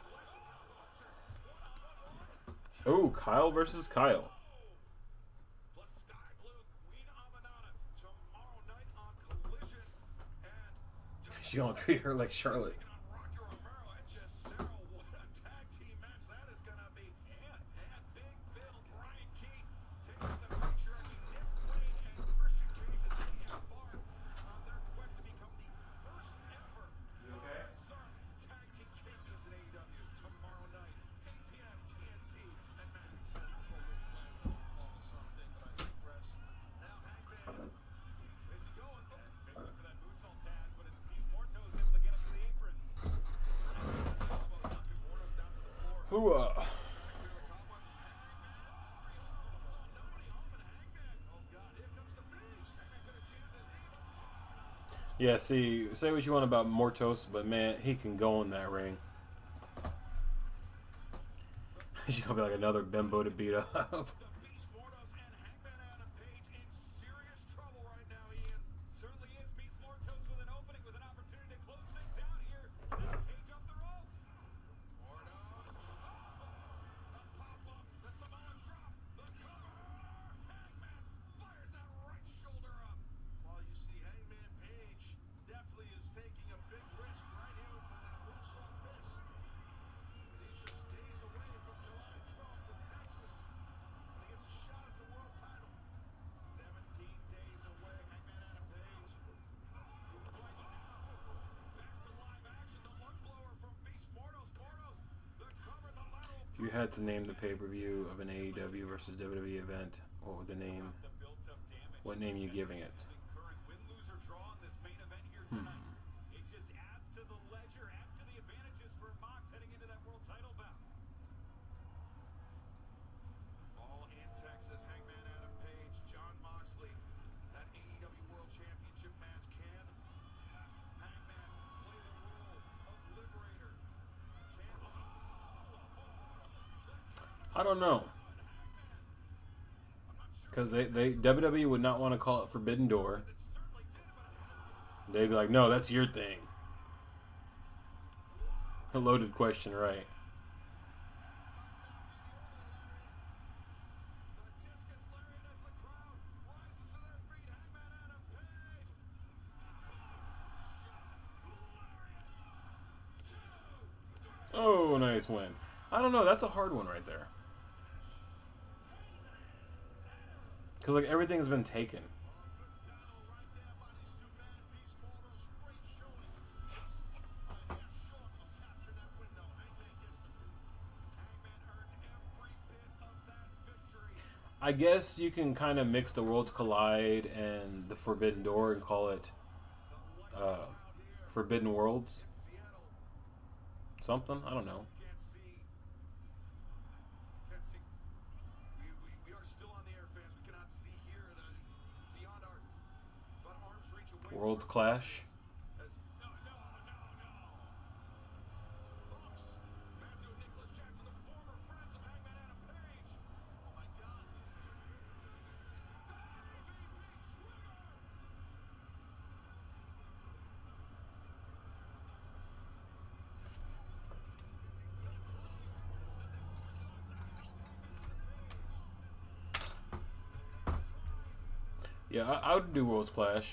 Fletcher, one-on-one. Oh, Kyle versus Kyle. She gonna treat her like Charlotte. Hooah. Yeah, see, say what you want about Mortos, but man, he can go in that ring. She's gonna be like another bimbo to beat up. If you had to name the pay-per-view of an AEW versus WWE event, what would the name? What name are you giving it? It just adds to the ledger, adds to the advantages for Mox heading into that world title bout. All in Texas, Hangman Adam Page, Jon Moxley. That AEW World Championship match can Hangman play the role of liberator. I don't know. Because they WWE would not want to call it Forbidden Door. They'd be like, no, that's your thing. A loaded question, right? Oh, nice win. I don't know. That's a hard one right there. Because, like, everything's been taken. I guess you can kind of mix the Worlds Collide and the Forbidden Door and call it Forbidden Worlds. Something? I don't know. We are still on the air, fans. We cannot see here beyond our arm's reach away. Worlds Clash. Yeah, I would do Worlds Clash.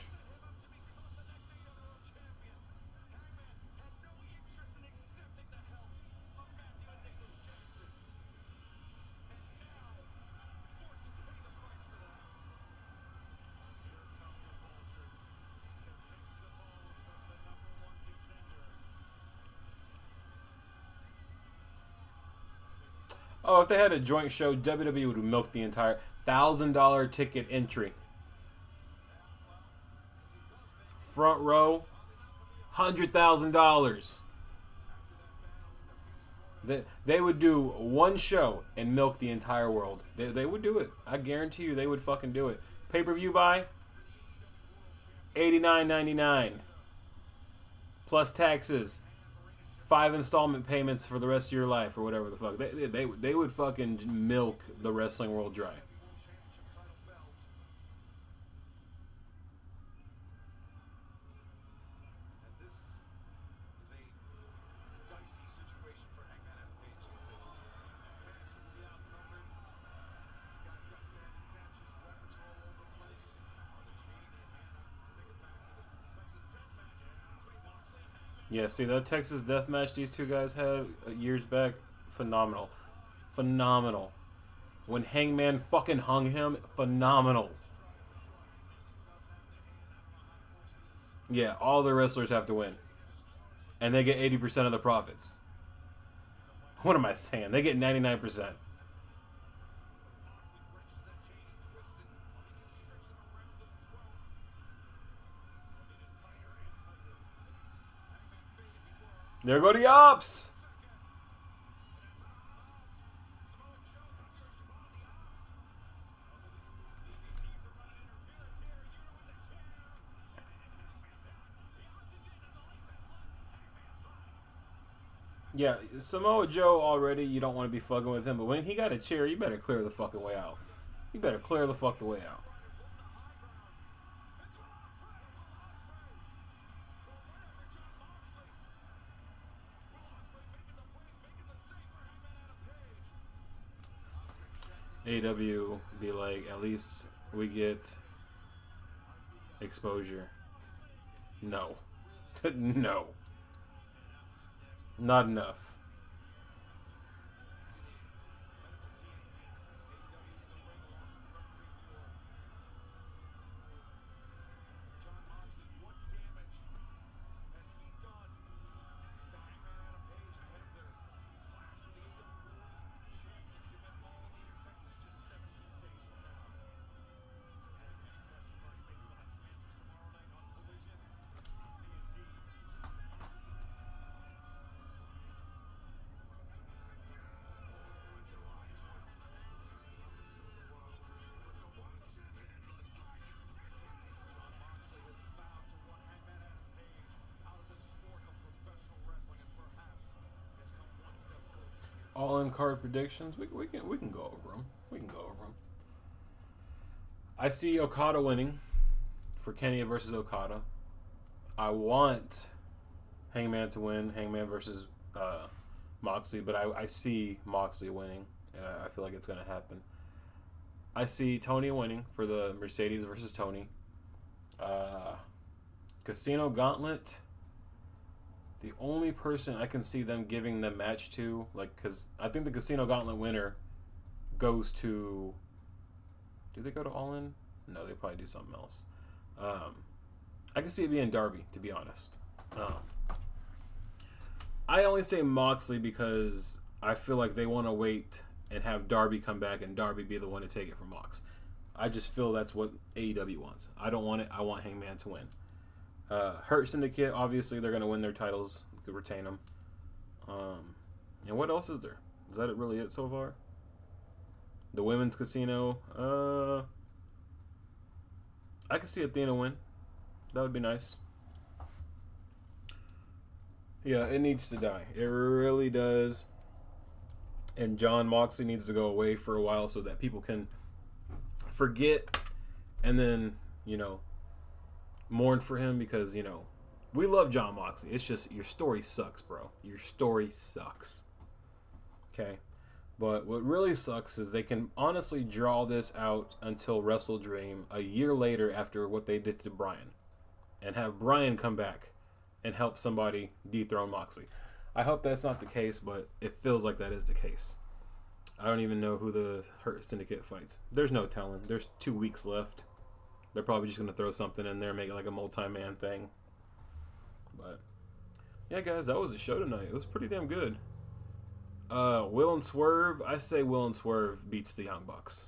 Oh, if they had a joint show, WWE would milk the entire $1,000 ticket entry. Front row, $100,000. They would do one show and milk the entire world. They would do it. I guarantee you they would fucking do it. Pay-per-view buy, $89.99 plus taxes, 5 installment payments for the rest of your life or whatever the fuck. They would fucking milk the wrestling world dry. Yeah, see that Texas death match these two guys had years back? Phenomenal. Phenomenal. When Hangman fucking hung him, phenomenal. Yeah, all the wrestlers have to win. And they get 80% of the profits. What am I saying? They get 99%. There go the ops. Yeah, Samoa Joe already, you don't want to be fucking with him, but when he got a chair, you better clear the fucking way out. You better clear the fuck the way out. AW be like, at least we get exposure. No. No. Not enough. All in card predictions. We can go over them. We can go over them. I see Okada winning for Kenny versus Okada. I want Hangman to win. Hangman versus Moxley, but I see Moxley winning. I feel like it's going to happen. I see Tony winning for the Mercedes versus Tony. Casino Gauntlet. The only person I can see them giving the match to, like, because I think the Casino Gauntlet winner goes to. Do they go to All In? No, they probably do something else. I can see it being Darby, to be honest. I only say Moxley because I feel like they want to wait and have Darby come back and Darby be the one to take it from Mox. I just feel that's what AEW wants. I don't want it. I want Hangman to win. Hurt Syndicate, obviously, they're going to win their titles. You could retain them. And what else is there? Is that really it so far? The Women's Casino. I could see Athena win. That would be nice. Yeah, it needs to die. It really does. And John Moxley needs to go away for a while so that people can forget and then, mourn for him because, we love John Moxley. It's just your story sucks, bro. Your story sucks. Okay? But what really sucks is they can honestly draw this out until Wrestle Dream a year later after what they did to Bryan and have Bryan come back and help somebody dethrone Moxley. I hope that's not the case, but it feels like that is the case. I don't even know who the Hurt Syndicate fights. There's no telling. There's 2 weeks left. They're probably just going to throw something in there and make it like a multi-man thing. But, yeah, guys, that was a show tonight. It was pretty damn good. Will and Swerve, I say Will and Swerve beats the Young Bucks.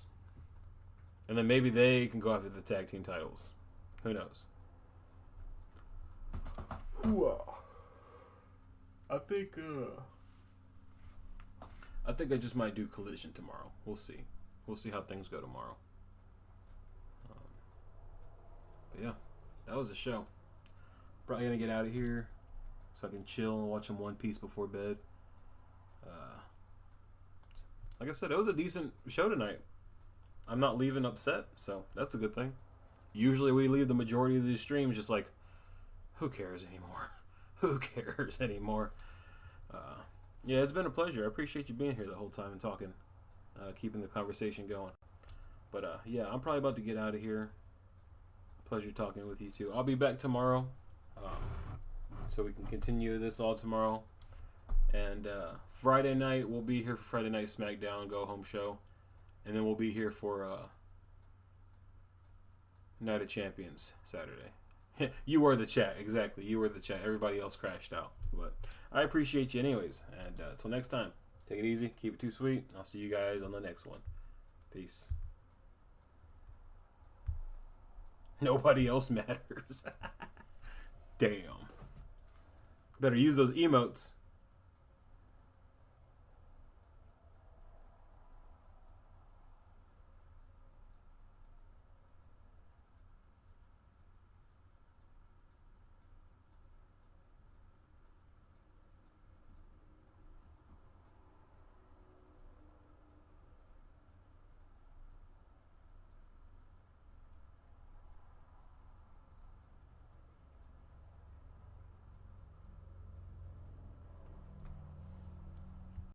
And then maybe they can go after the tag team titles. Who knows? I think I just might do Collision tomorrow. We'll see. We'll see how things go tomorrow. But yeah, that was a show. Probably gonna get out of here so I can chill and watch some One Piece before bed. Like I said, it was a decent show tonight. I'm not leaving upset, so that's a good thing. Usually we leave the majority of these streams just like, who cares anymore? Who cares anymore? Yeah, it's been a pleasure. I appreciate you being here the whole time and talking, keeping the conversation going. But yeah, I'm probably about to get out of here. Pleasure talking with you too. I'll be back tomorrow, so we can continue this all tomorrow. And Friday night, we'll be here for Friday Night SmackDown Go Home show. And then we'll be here for Night of Champions Saturday. You were the chat, exactly. You were the chat. Everybody else crashed out. But I appreciate you anyways. And until next time, take it easy. Keep it too sweet. I'll see you guys on the next one. Peace. Nobody else matters. Damn. Better use those emotes.